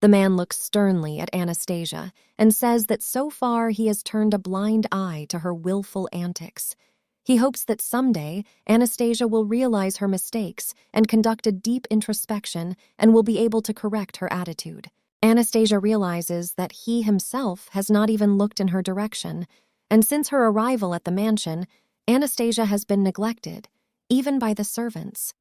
The man looks sternly at Anastasia and says that so far he has turned a blind eye to her willful antics. He hopes that someday Anastasia will realize her mistakes and conduct a deep introspection and will be able to correct her attitude. Anastasia realizes that he himself has not even looked in her direction, and since her arrival at the mansion, Anastasia has been neglected, even by the servants.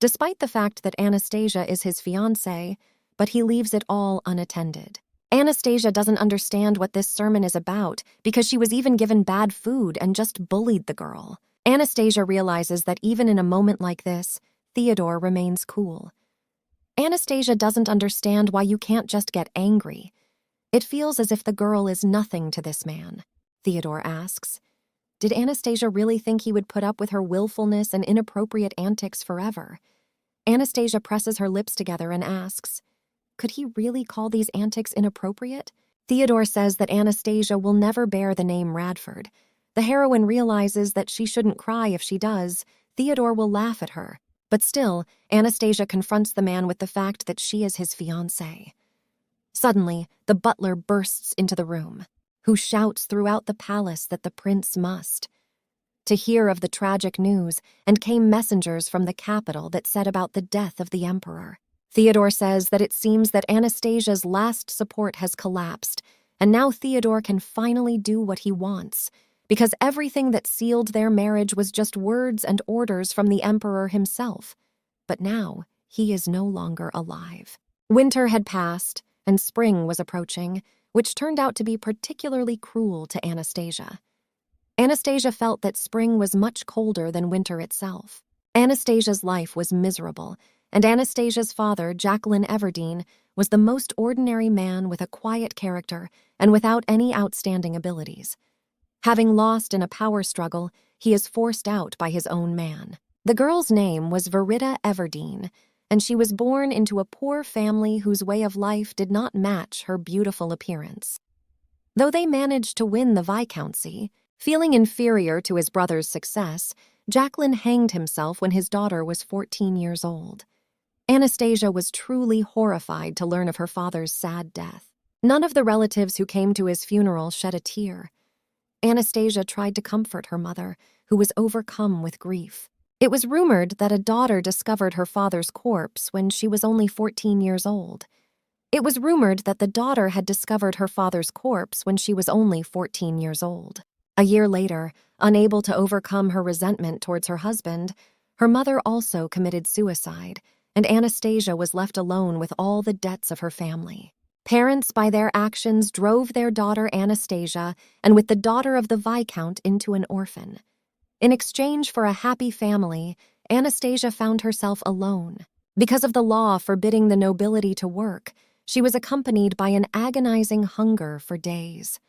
Despite the fact that Anastasia is his fiancée, but he leaves it all unattended. Anastasia doesn't understand what this sermon is about because she was even given bad food and just bullied the girl. Anastasia realizes that even in a moment like this, Theodore remains cool. Anastasia doesn't understand why you can't just get angry. It feels as if the girl is nothing to this man. Theodore asks, did Anastasia really think he would put up with her willfulness and inappropriate antics forever? Anastasia presses her lips together and asks, could he really call these antics inappropriate? Theodore says that Anastasia will never bear the name Radford. The heroine realizes that she shouldn't cry if she does. Theodore will laugh at her. But still, Anastasia confronts the man with the fact that she is his fiancée. Suddenly, the butler bursts into the room, who shouts throughout the palace that the prince must. To hear of the tragic news, and came messengers from the capital that said about the death of the emperor. Theodore says that it seems that Anastasia's last support has collapsed, and now Theodore can finally do what he wants, because everything that sealed their marriage was just words and orders from the emperor himself. But now, he is no longer alive. Winter had passed, and spring was approaching, which turned out to be particularly cruel to Anastasia. Anastasia felt that spring was much colder than winter itself. Anastasia's life was miserable, and Anastasia's father, Jacqueline Everdeen, was the most ordinary man with a quiet character and without any outstanding abilities. Having lost in a power struggle, he is forced out by his own man. The girl's name was Verita Everdeen, and she was born into a poor family whose way of life did not match her beautiful appearance. Though they managed to win the viscountcy, feeling inferior to his brother's success, Jacqueline hanged himself when his daughter was 14 years old. Anastasia was truly horrified to learn of her father's sad death. None of the relatives who came to his funeral shed a tear. Anastasia tried to comfort her mother, who was overcome with grief. It was rumored that a daughter discovered her father's corpse when she was only 14 years old. It was rumored that the daughter had discovered her father's corpse when she was only 14 years old. A year later, unable to overcome her resentment towards her husband, her mother also committed suicide, and Anastasia was left alone with all the debts of her family. Parents, by their actions, drove their daughter Anastasia and with the daughter of the Viscount into an orphan. In exchange for a happy family, Anastasia found herself alone. Because of the law forbidding the nobility to work, she was accompanied by an agonizing hunger for days.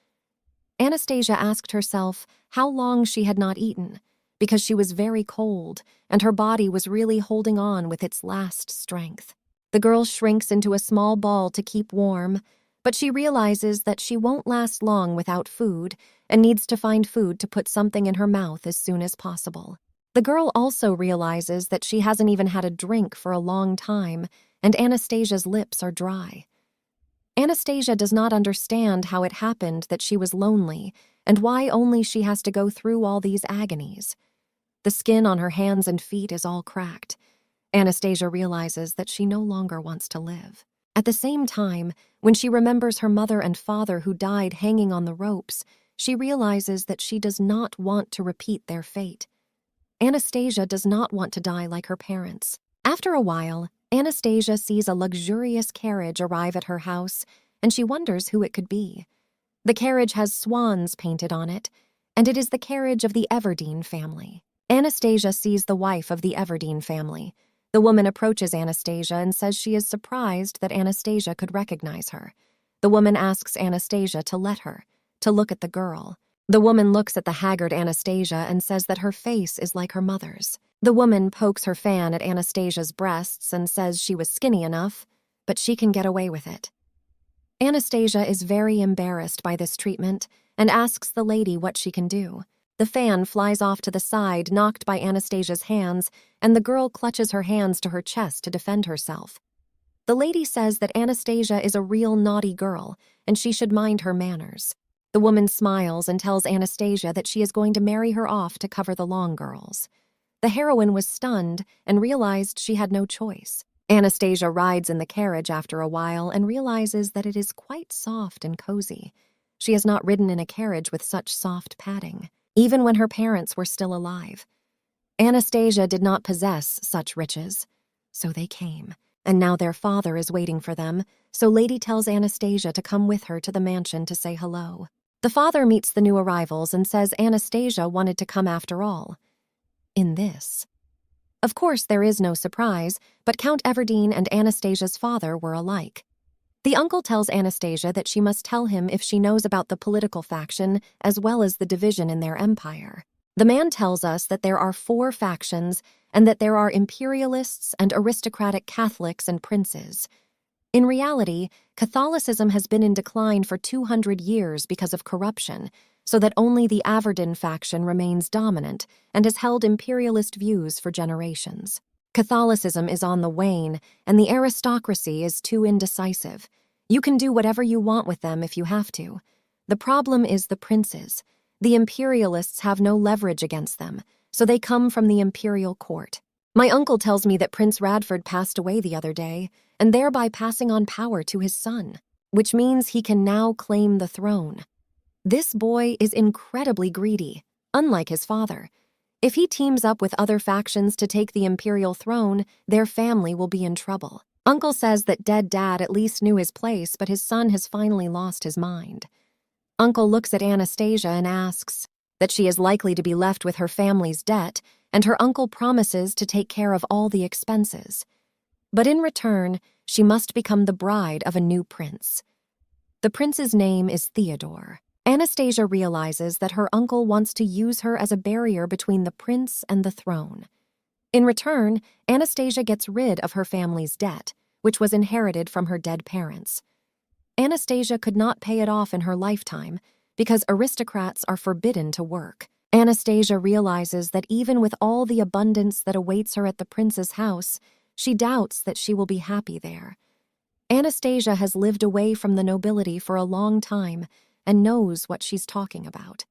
Anastasia asked herself how long she had not eaten, because she was very cold, and her body was really holding on with its last strength. The girl shrinks into a small ball to keep warm, but she realizes that she won't last long without food and needs to find food to put something in her mouth as soon as possible. The girl also realizes that she hasn't even had a drink for a long time, and Anastasia's lips are dry. Anastasia does not understand how it happened that she was lonely and why only she has to go through all these agonies. The skin on her hands and feet is all cracked. Anastasia realizes that she no longer wants to live. At the same time, when she remembers her mother and father who died hanging on the ropes, she realizes that she does not want to repeat their fate. Anastasia does not want to die like her parents. After a while, Anastasia sees a luxurious carriage arrive at her house, and she wonders who it could be. The carriage has swans painted on it, and it is the carriage of the Everdeen family. Anastasia sees the wife of the Everdeen family. The woman approaches Anastasia and says she is surprised that Anastasia could recognize her. The woman asks Anastasia to let her, to look at the girl. The woman looks at the haggard Anastasia and says that her face is like her mother's. The woman pokes her fan at Anastasia's breasts and says she was skinny enough, but she can get away with it. Anastasia is very embarrassed by this treatment and asks the lady what she can do. The fan flies off to the side, knocked by Anastasia's hands, and the girl clutches her hands to her chest to defend herself. The lady says that Anastasia is a real naughty girl and she should mind her manners. The woman smiles and tells Anastasia that she is going to marry her off to cover the Long girls. The heroine was stunned and realized she had no choice. Anastasia rides in the carriage after a while and realizes that it is quite soft and cozy. She has not ridden in a carriage with such soft padding, even when her parents were still alive. Anastasia did not possess such riches, so they came. And now their father is waiting for them, so Lady tells Anastasia to come with her to the mansion to say hello. The father meets the new arrivals and says Anastasia wanted to come after all. In this. Of course, there is no surprise, but Count Everdeen and Anastasia's father were alike. The uncle tells Anastasia that she must tell him if she knows about the political faction as well as the division in their empire. The man tells us that there are 4 factions and that there are imperialists and aristocratic Catholics and princes. In reality, Catholicism has been in decline for 200 years because of corruption, so that only the Everdeen faction remains dominant and has held imperialist views for generations. Catholicism is on the wane, and the aristocracy is too indecisive. You can do whatever you want with them if you have to. The problem is the princes. The imperialists have no leverage against them, so they come from the imperial court. My uncle tells me that Prince Radford passed away the other day, and thereby passing on power to his son, which means he can now claim the throne. This boy is incredibly greedy, unlike his father. If he teams up with other factions to take the imperial throne, their family will be in trouble. Uncle says that dead dad at least knew his place, but his son has finally lost his mind. Uncle looks at Anastasia and asks that she is likely to be left with her family's debt, and her uncle promises to take care of all the expenses. But in return, she must become the bride of a new prince. The prince's name is Theodore. Anastasia realizes that her uncle wants to use her as a barrier between the prince and the throne. In return, Anastasia gets rid of her family's debt, which was inherited from her dead parents. Anastasia could not pay it off in her lifetime because aristocrats are forbidden to work. Anastasia realizes that even with all the abundance that awaits her at the prince's house, she doubts that she will be happy there. Anastasia has lived away from the nobility for a long time and knows what she's talking about.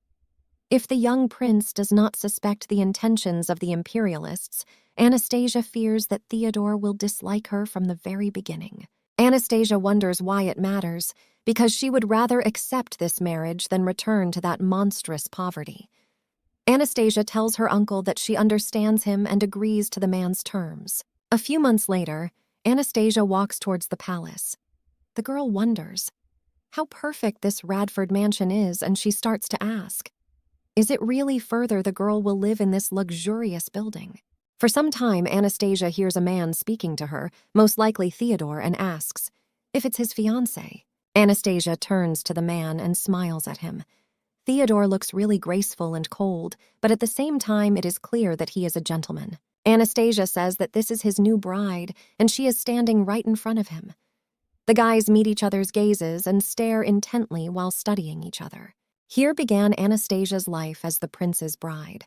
If the young prince does not suspect the intentions of the imperialists, Anastasia fears that Theodore will dislike her from the very beginning. Anastasia wonders why it matters, because she would rather accept this marriage than return to that monstrous poverty. Anastasia tells her uncle that she understands him and agrees to the man's terms. A few months later, Anastasia walks towards the palace. The girl wonders how perfect this Radford mansion is, and she starts to ask, is it really further the girl will live in this luxurious building? For some time, Anastasia hears a man speaking to her, most likely Theodore, and asks if it's his fiancé. Anastasia turns to the man and smiles at him. Theodore looks really graceful and cold, but at the same time it is clear that he is a gentleman. Anastasia says that this is his new bride, and she is standing right in front of him. The guys meet each other's gazes and stare intently while studying each other. Here began Anastasia's life as the prince's bride.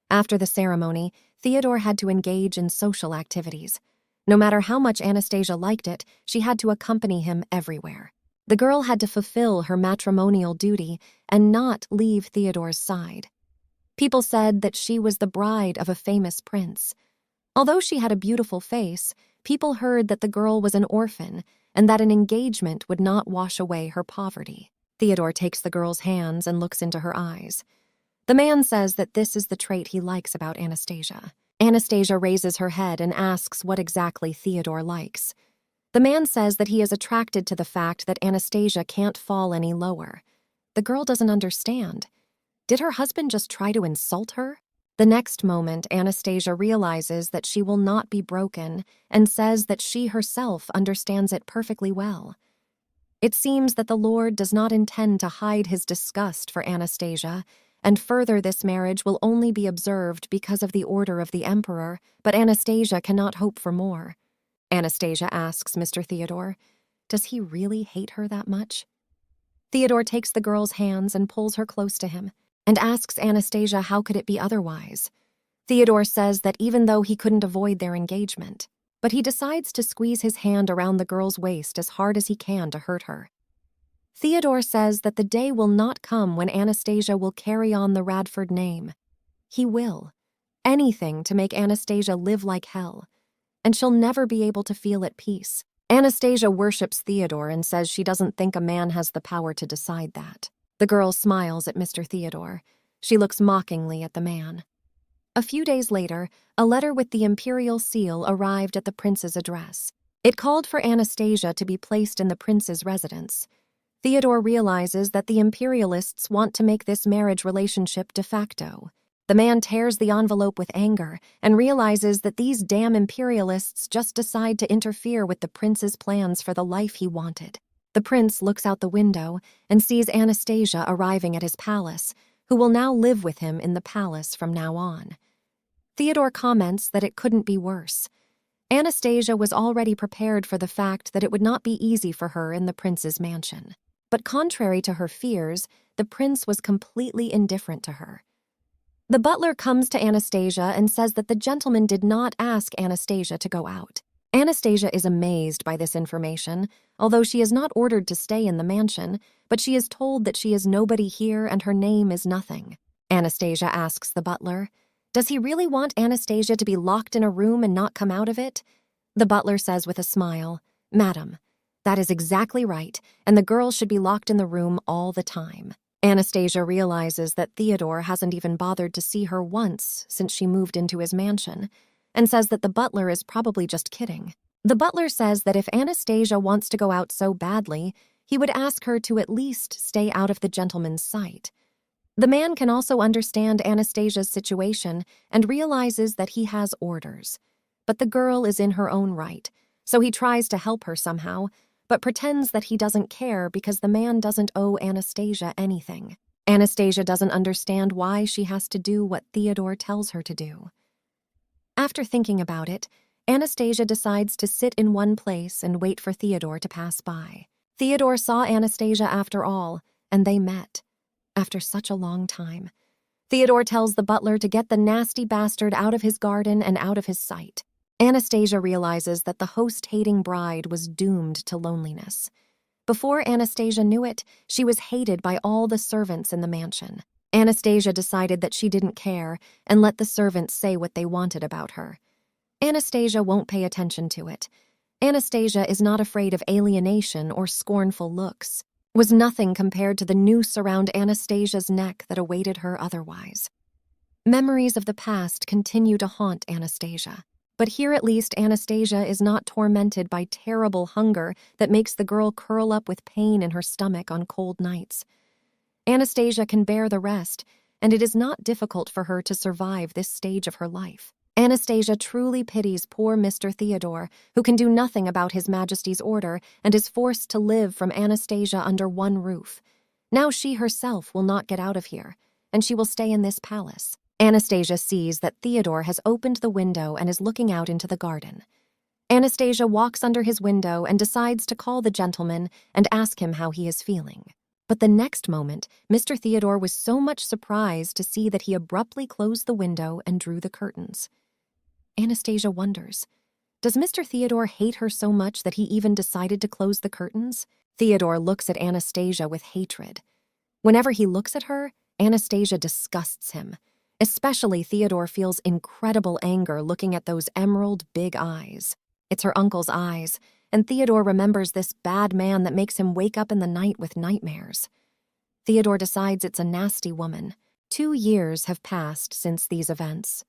After the ceremony, Theodore had to engage in social activities. No matter how much Anastasia liked it, she had to accompany him everywhere. The girl had to fulfill her matrimonial duty and not leave Theodore's side. People said that she was the bride of a famous prince. Although she had a beautiful face, people heard that the girl was an orphan and that an engagement would not wash away her poverty. Theodore takes the girl's hands and looks into her eyes. The man says that this is the trait he likes about Anastasia. Anastasia raises her head and asks what exactly Theodore likes. The man says that he is attracted to the fact that Anastasia can't fall any lower. The girl doesn't understand. Did her husband just try to insult her? The next moment, Anastasia realizes that she will not be broken and says that she herself understands it perfectly well. It seems that the Lord does not intend to hide his disgust for Anastasia, and further this marriage will only be observed because of the order of the emperor, but Anastasia cannot hope for more. Anastasia asks Mr. Theodore, does he really hate her that much? Theodore takes the girl's hands and pulls her close to him, and asks Anastasia how could it be otherwise. Theodore says that even though he couldn't avoid their engagement, but he decides to squeeze his hand around the girl's waist as hard as he can to hurt her. Theodore says that the day will not come when Anastasia will carry on the Radford name. He will. Anything to make Anastasia live like hell, and she'll never be able to feel at peace. Anastasia worships Theodore and says she doesn't think a man has the power to decide that. The girl smiles at Mr. Theodore. She looks mockingly at the man. A few days later, a letter with the imperial seal arrived at the prince's address. It called for Anastasia to be placed in the prince's residence. Theodore realizes that the imperialists want to make this marriage relationship de facto. The man tears the envelope with anger and realizes that these damn imperialists just decide to interfere with the prince's plans for the life he wanted. The prince looks out the window and sees Anastasia arriving at his palace, who will now live with him in the palace from now on. Theodore comments that it couldn't be worse. Anastasia was already prepared for the fact that it would not be easy for her in the prince's mansion. But contrary to her fears, the prince was completely indifferent to her. The butler comes to Anastasia and says that the gentleman did not ask Anastasia to go out. Anastasia is amazed by this information, although she is not ordered to stay in the mansion, but she is told that she is nobody here and her name is nothing. Anastasia asks the butler, "Does he really want Anastasia to be locked in a room and not come out of it?" The butler says with a smile, "Madam, that is exactly right, and the girl should be locked in the room all the time." Anastasia realizes that Theodore hasn't even bothered to see her once since she moved into his mansion, and says that the butler is probably just kidding. The butler says that if Anastasia wants to go out so badly, he would ask her to at least stay out of the gentleman's sight. The man can also understand Anastasia's situation and realizes that he has orders. But the girl is in her own right, so he tries to help her somehow, but pretends that he doesn't care because the man doesn't owe Anastasia anything. Anastasia doesn't understand why she has to do what Theodore tells her to do. After thinking about it, Anastasia decides to sit in one place and wait for Theodore to pass by. Theodore saw Anastasia after all, and they met. After such a long time. Theodore tells the butler to get the nasty bastard out of his garden and out of his sight. Anastasia realizes that the host-hating bride was doomed to loneliness. Before Anastasia knew it, she was hated by all the servants in the mansion. Anastasia decided that she didn't care and let the servants say what they wanted about her. Anastasia won't pay attention to it. Anastasia is not afraid of alienation or scornful looks. Was nothing compared to the noose around Anastasia's neck that awaited her otherwise. Memories of the past continue to haunt Anastasia. But here at least Anastasia is not tormented by terrible hunger that makes the girl curl up with pain in her stomach on cold nights. Anastasia can bear the rest, and it is not difficult for her to survive this stage of her life. Anastasia truly pities poor Mr. Theodore, who can do nothing about His Majesty's order and is forced to live from Anastasia under one roof. Now she herself will not get out of here, and she will stay in this palace. Anastasia sees that Theodore has opened the window and is looking out into the garden. Anastasia walks under his window and decides to call the gentleman and ask him how he is feeling. But the next moment, Mr. Theodore was so much surprised to see that he abruptly closed the window and drew the curtains. Anastasia wonders, does Mr. Theodore hate her so much that he even decided to close the curtains? Theodore looks at Anastasia with hatred. Whenever he looks at her, Anastasia disgusts him. Especially Theodore feels incredible anger looking at those emerald big eyes. It's her uncle's eyes, and Theodore remembers this bad man that makes him wake up in the night with nightmares. Theodore decides it's a nasty woman. 2 years have passed since these events.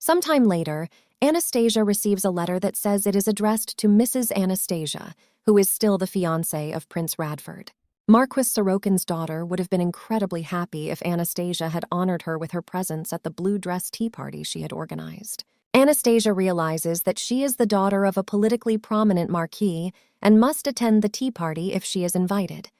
Sometime later, Anastasia receives a letter that says it is addressed to Mrs. Anastasia, who is still the fiancée of Prince Radford. Marquis Sorokin's daughter would have been incredibly happy if Anastasia had honored her with her presence at the blue dress tea party she had organized. Anastasia realizes that she is the daughter of a politically prominent marquis and must attend the tea party if she is invited.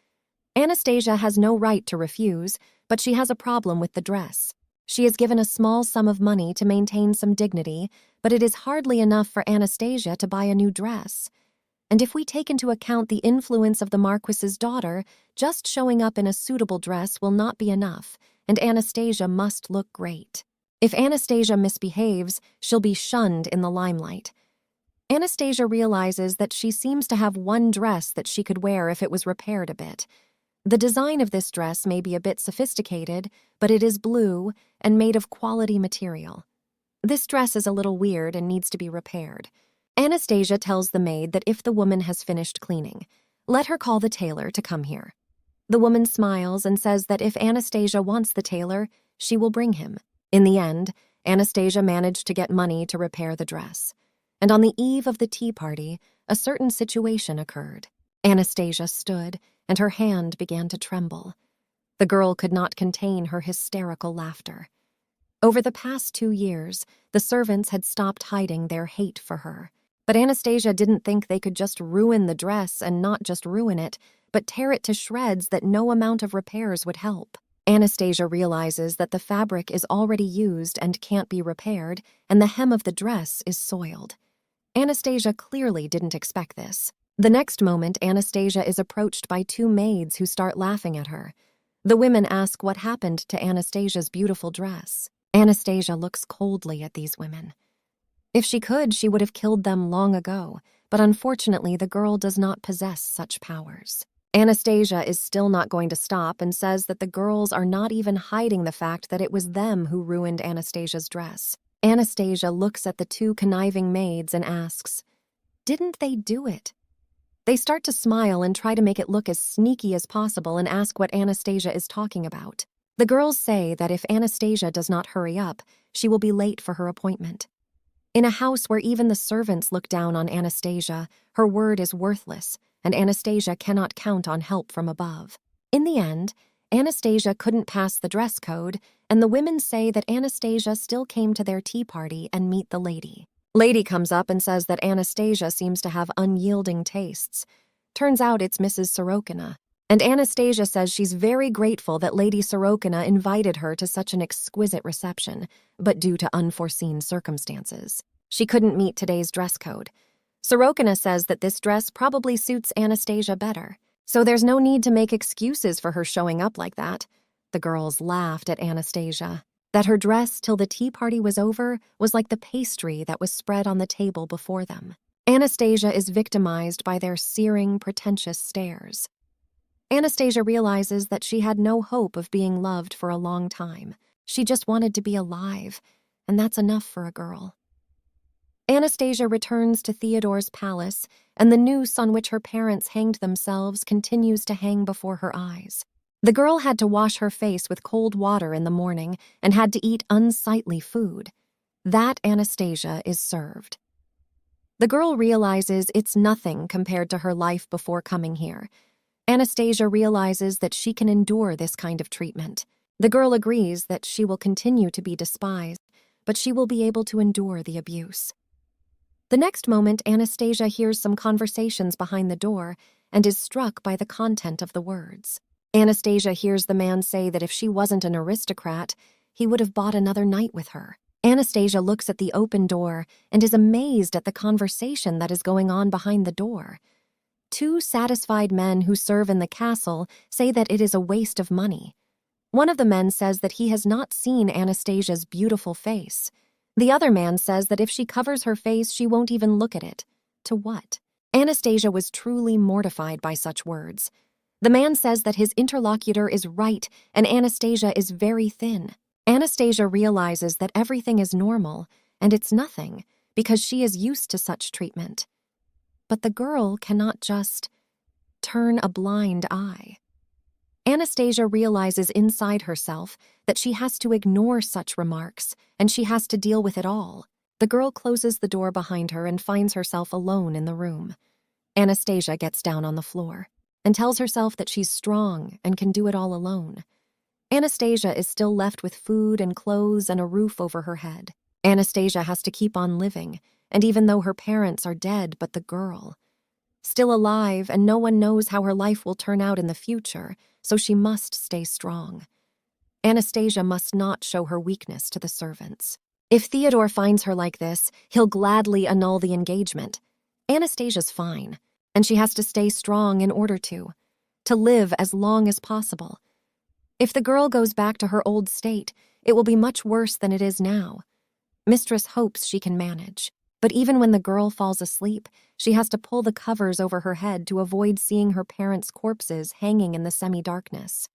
Anastasia has no right to refuse, but she has a problem with the dress. She is given a small sum of money to maintain some dignity, but it is hardly enough for Anastasia to buy a new dress. And if we take into account the influence of the Marquis's daughter, just showing up in a suitable dress will not be enough, and Anastasia must look great. If Anastasia misbehaves, she'll be shunned in the limelight. Anastasia realizes that she seems to have one dress that she could wear if it was repaired a bit. The design of this dress may be a bit sophisticated, but it is blue and made of quality material. This dress is a little weird and needs to be repaired. Anastasia tells the maid that if the woman has finished cleaning, let her call the tailor to come here. The woman smiles and says that if Anastasia wants the tailor, she will bring him. In the end, Anastasia managed to get money to repair the dress. And on the eve of the tea party, a certain situation occurred. Anastasia stood, and her hand began to tremble. The girl could not contain her hysterical laughter. Over the past 2 years, the servants had stopped hiding their hate for her. But Anastasia didn't think they could just ruin the dress and not just ruin it, but tear it to shreds that no amount of repairs would help. Anastasia realizes that the fabric is already used and can't be repaired, and the hem of the dress is soiled. Anastasia clearly didn't expect this. The next moment, Anastasia is approached by 2 maids who start laughing at her. The women ask what happened to Anastasia's beautiful dress. Anastasia looks coldly at these women. If she could, she would have killed them long ago, but unfortunately the girl does not possess such powers. Anastasia is still not going to stop and says that the girls are not even hiding the fact that it was them who ruined Anastasia's dress. Anastasia looks at the 2 conniving maids and asks, "Didn't they do it?" They start to smile and try to make it look as sneaky as possible and ask what Anastasia is talking about. The girls say that if Anastasia does not hurry up, she will be late for her appointment. In a house where even the servants look down on Anastasia, her word is worthless, and Anastasia cannot count on help from above. In the end, Anastasia couldn't pass the dress code, and the women say that Anastasia still came to their tea party and meet the lady. Lady comes up and says that Anastasia seems to have unyielding tastes. Turns out it's Mrs. Sorokina, and Anastasia says she's very grateful that Lady Sorokina invited her to such an exquisite reception, but due to unforeseen circumstances, she couldn't meet today's dress code. Sorokina says that this dress probably suits Anastasia better, so there's no need to make excuses for her showing up like that. The girls laughed at Anastasia. That her dress till the tea party was over was like the pastry that was spread on the table before them. Anastasia is victimized by their searing, pretentious stares. Anastasia realizes that she had no hope of being loved for a long time. She just wanted to be alive, and that's enough for a girl. Anastasia returns to Theodore's palace, and the noose on which her parents hanged themselves continues to hang before her eyes. The girl had to wash her face with cold water in the morning and had to eat unsightly food. That Anastasia is served. The girl realizes it's nothing compared to her life before coming here. Anastasia realizes that she can endure this kind of treatment. The girl agrees that she will continue to be despised, but she will be able to endure the abuse. The next moment, Anastasia hears some conversations behind the door and is struck by the content of the words. Anastasia hears the man say that if she wasn't an aristocrat, he would have bought another night with her. Anastasia looks at the open door and is amazed at the conversation that is going on behind the door. 2 satisfied men who serve in the castle say that it is a waste of money. One of the men says that he has not seen Anastasia's beautiful face. The other man says that if she covers her face, she won't even look at it. To what? Anastasia was truly mortified by such words. The man says that his interlocutor is right and Anastasia is very thin. Anastasia realizes that everything is normal and it's nothing because she is used to such treatment. But the girl cannot just turn a blind eye. Anastasia realizes inside herself that she has to ignore such remarks, and she has to deal with it all. The girl closes the door behind her and finds herself alone in the room. Anastasia gets down on the floor and tells herself that she's strong and can do it all alone. Anastasia is still left with food and clothes and a roof over her head. Anastasia has to keep on living, and even though her parents are dead, but the girl, still alive, and no one knows how her life will turn out in the future, so she must stay strong. Anastasia must not show her weakness to the servants. If Theodore finds her like this, he'll gladly annul the engagement. Anastasia's fine, and she has to stay strong in order to live as long as possible. If the girl goes back to her old state, it will be much worse than it is now. Mistress hopes she can manage. But even when the girl falls asleep, she has to pull the covers over her head to avoid seeing her parents' corpses hanging in the semi-darkness.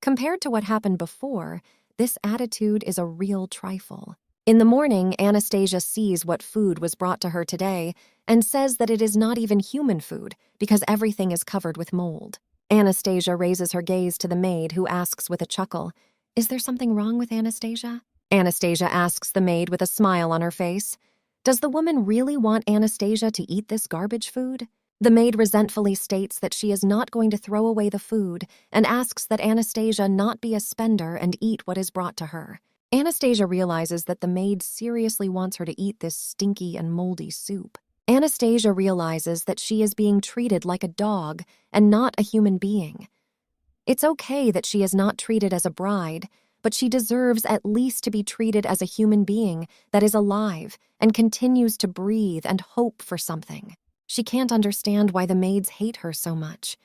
Compared to what happened before, this attitude is a real trifle. In the morning, Anastasia sees what food was brought to her today and says that it is not even human food because everything is covered with mold. Anastasia raises her gaze to the maid, who asks with a chuckle, "Is there something wrong with Anastasia?" Anastasia asks the maid with a smile on her face, "Does the woman really want Anastasia to eat this garbage food?" The maid resentfully states that she is not going to throw away the food and asks that Anastasia not be a spender and eat what is brought to her. Anastasia realizes that the maid seriously wants her to eat this stinky and moldy soup. Anastasia realizes that she is being treated like a dog and not a human being. It's okay that she is not treated as a bride, but she deserves at least to be treated as a human being that is alive and continues to breathe and hope for something. She can't understand why the maids hate her so much.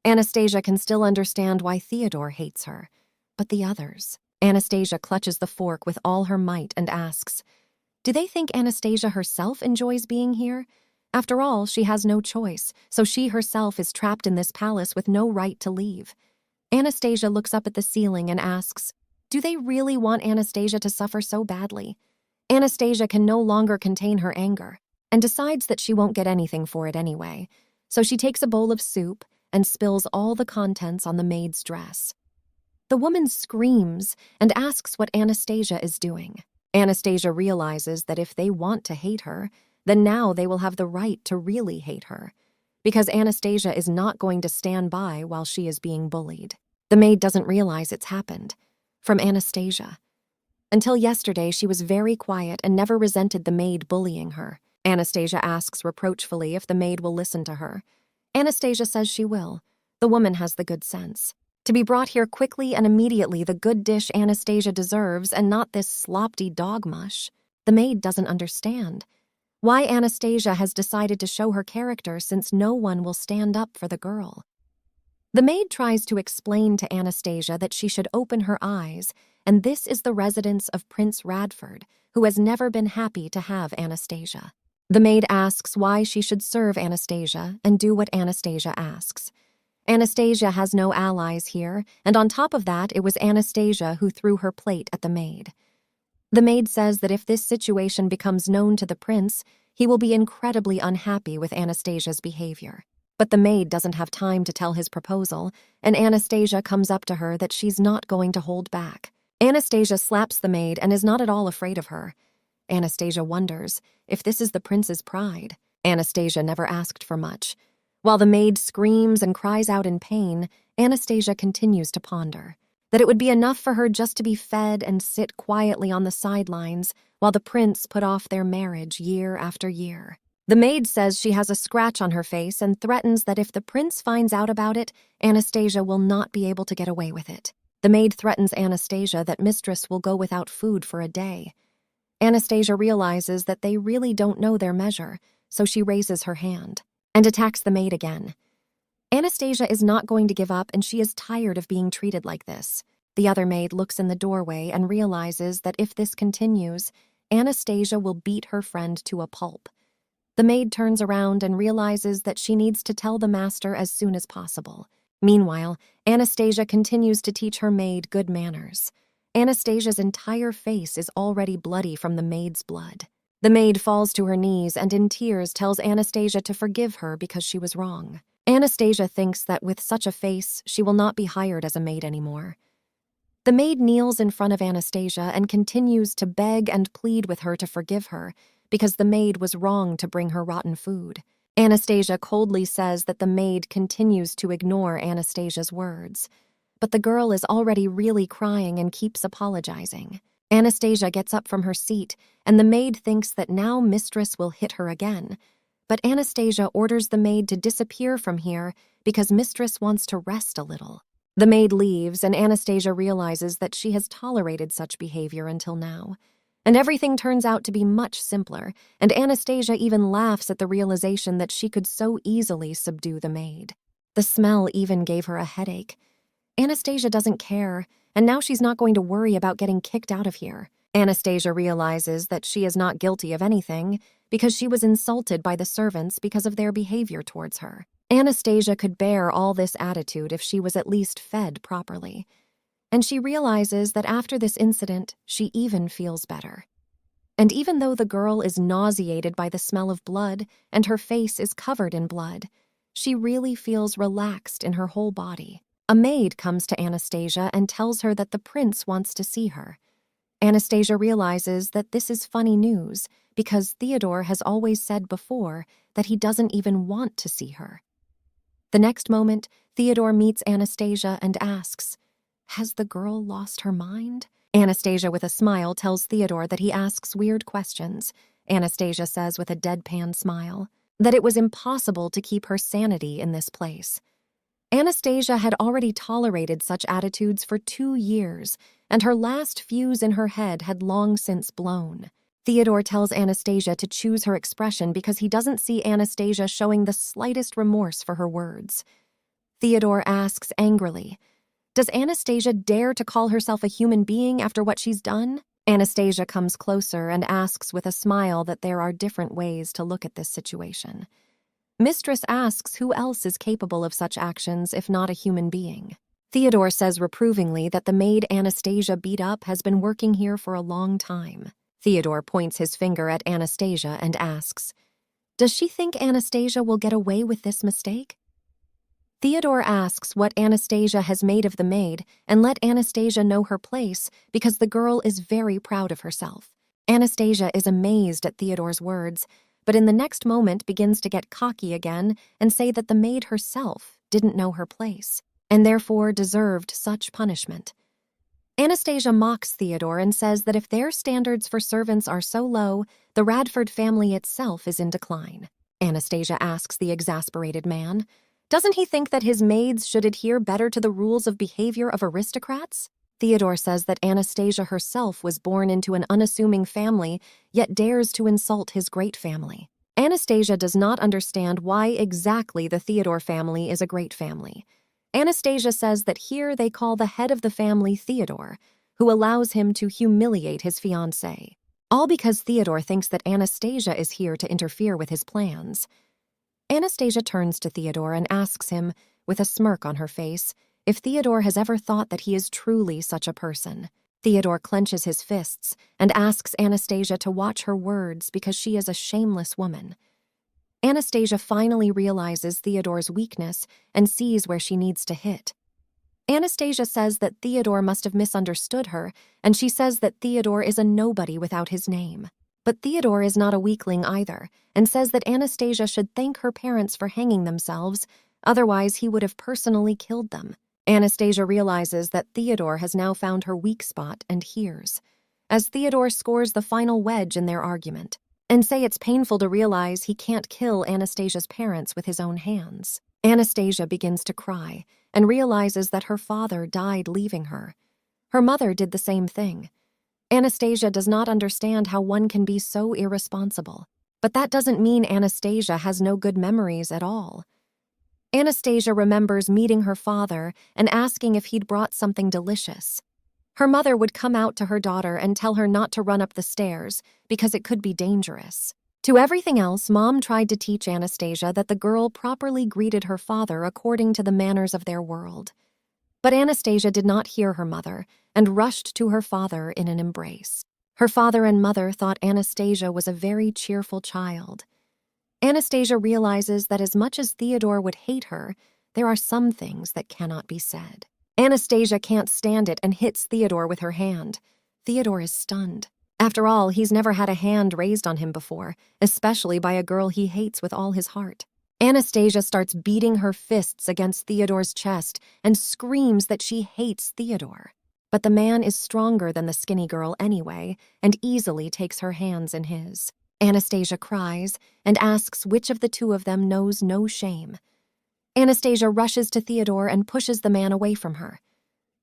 Anastasia can still understand why Theodore hates her, but the others. Anastasia clutches the fork with all her might and asks, "Do they think Anastasia herself enjoys being here? After all, she has no choice, so she herself is trapped in this palace with no right to leave." Anastasia looks up at the ceiling and asks, "Do they really want Anastasia to suffer so badly?" Anastasia can no longer contain her anger and decides that she won't get anything for it anyway, so she takes a bowl of soup and spills all the contents on the maid's dress. The woman screams and asks what Anastasia is doing. Anastasia realizes that if they want to hate her, then now they will have the right to really hate her, because Anastasia is not going to stand by while she is being bullied. The maid doesn't realize it's happened. From Anastasia. Until yesterday, she was very quiet and never resented the maid bullying her. Anastasia asks reproachfully if the maid will listen to her. Anastasia says she will. The woman has the good sense. To be brought here quickly and immediately, the good dish Anastasia deserves, and not this sloppy dog mush. The maid doesn't understand why Anastasia has decided to show her character since no one will stand up for the girl. The maid tries to explain to Anastasia that she should open her eyes, and this is the residence of Prince Radford, who has never been happy to have Anastasia. The maid asks why she should serve Anastasia and do what Anastasia asks. Anastasia has no allies here, and on top of that, it was Anastasia who threw her plate at the maid. The maid says that if this situation becomes known to the prince, he will be incredibly unhappy with Anastasia's behavior. But the maid doesn't have time to tell his proposal, and Anastasia comes up to her that she's not going to hold back. Anastasia slaps the maid and is not at all afraid of her. Anastasia wonders if this is the prince's pride. Anastasia never asked for much. While the maid screams and cries out in pain, Anastasia continues to ponder that it would be enough for her just to be fed and sit quietly on the sidelines while the prince put off their marriage year after year. The maid says she has a scratch on her face and threatens that if the prince finds out about it, Anastasia will not be able to get away with it. The maid threatens Anastasia that Mistress will go without food for a day. Anastasia realizes that they really don't know their measure, so she raises her hand and attacks the maid again. Anastasia is not going to give up, and she is tired of being treated like this. The other maid looks in the doorway and realizes that if this continues, Anastasia will beat her friend to a pulp. The maid turns around and realizes that she needs to tell the master as soon as possible. Meanwhile, Anastasia continues to teach her maid good manners. Anastasia's entire face is already bloody from the maid's blood. The maid falls to her knees and in tears tells Anastasia to forgive her because she was wrong. Anastasia thinks that with such a face, she will not be hired as a maid anymore. The maid kneels in front of Anastasia and continues to beg and plead with her to forgive her because the maid was wrong to bring her rotten food. Anastasia coldly says that the maid continues to ignore Anastasia's words. But the girl is already really crying and keeps apologizing. Anastasia gets up from her seat, and the maid thinks that now Mistress will hit her again. But Anastasia orders the maid to disappear from here because Mistress wants to rest a little. The maid leaves, and Anastasia realizes that she has tolerated such behavior until now. And everything turns out to be much simpler, and Anastasia even laughs at the realization that she could so easily subdue the maid. The smell even gave her a headache. Anastasia doesn't care, and now she's not going to worry about getting kicked out of here. Anastasia realizes that she is not guilty of anything, because she was insulted by the servants because of their behavior towards her. Anastasia could bear all this attitude if she was at least fed properly. And she realizes that after this incident, she even feels better. And even though the girl is nauseated by the smell of blood and her face is covered in blood, she really feels relaxed in her whole body. A maid comes to Anastasia and tells her that the prince wants to see her. Anastasia realizes that this is funny news because Theodore has always said before that he doesn't even want to see her. The next moment, Theodore meets Anastasia and asks, "Has the girl lost her mind?" Anastasia, with a smile, tells Theodore that he asks weird questions. Anastasia says with a deadpan smile that it was impossible to keep her sanity in this place. Anastasia had already tolerated such attitudes for 2 years, and her last fuse in her head had long since blown. Theodore tells Anastasia to choose her expression because he doesn't see Anastasia showing the slightest remorse for her words. Theodore asks angrily, "Does Anastasia dare to call herself a human being after what she's done?" Anastasia comes closer and asks with a smile that there are different ways to look at this situation. Mistress asks who else is capable of such actions if not a human being. Theodore says reprovingly that the maid Anastasia beat up has been working here for a long time. Theodore points his finger at Anastasia and asks, "Does she think Anastasia will get away with this mistake?" Theodore asks what Anastasia has made of the maid and let Anastasia know her place because the girl is very proud of herself. Anastasia is amazed at Theodore's words, but in the next moment begins to get cocky again and say that the maid herself didn't know her place and therefore deserved such punishment. Anastasia mocks Theodore and says that if their standards for servants are so low, the Radford family itself is in decline. Anastasia asks the exasperated man, "Doesn't he think that his maids should adhere better to the rules of behavior of aristocrats?" Theodore says that Anastasia herself was born into an unassuming family, yet dares to insult his great family. Anastasia does not understand why exactly the Theodore family is a great family. Anastasia says that here they call the head of the family Theodore, who allows him to humiliate his fiancée. All because Theodore thinks that Anastasia is here to interfere with his plans. Anastasia turns to Theodore and asks him, with a smirk on her face, if Theodore has ever thought that he is truly such a person. Theodore clenches his fists and asks Anastasia to watch her words because she is a shameless woman. Anastasia finally realizes Theodore's weakness and sees where she needs to hit. Anastasia says that Theodore must have misunderstood her, and she says that Theodore is a nobody without his name. But Theodore is not a weakling either, and says that Anastasia should thank her parents for hanging themselves, otherwise he would have personally killed them. Anastasia realizes that Theodore has now found her weak spot and hears, as Theodore scores the final wedge in their argument, and say it's painful to realize he can't kill Anastasia's parents with his own hands. Anastasia begins to cry and realizes that her father died leaving her. Her mother did the same thing. Anastasia does not understand how one can be so irresponsible, but that doesn't mean Anastasia has no good memories at all. Anastasia remembers meeting her father and asking if he'd brought something delicious. Her mother would come out to her daughter and tell her not to run up the stairs because it could be dangerous. To everything else, Mom tried to teach Anastasia that the girl properly greeted her father according to the manners of their world. But Anastasia did not hear her mother and rushed to her father in an embrace. Her father and mother thought Anastasia was a very cheerful child. Anastasia realizes that as much as Theodore would hate her, there are some things that cannot be said. Anastasia can't stand it and hits Theodore with her hand. Theodore is stunned. After all, he's never had a hand raised on him before, especially by a girl he hates with all his heart. Anastasia starts beating her fists against Theodore's chest and screams that she hates Theodore. But the man is stronger than the skinny girl anyway and easily takes her hands in his. Anastasia cries and asks which of the two of them knows no shame. Anastasia rushes to Theodore and pushes the man away from her.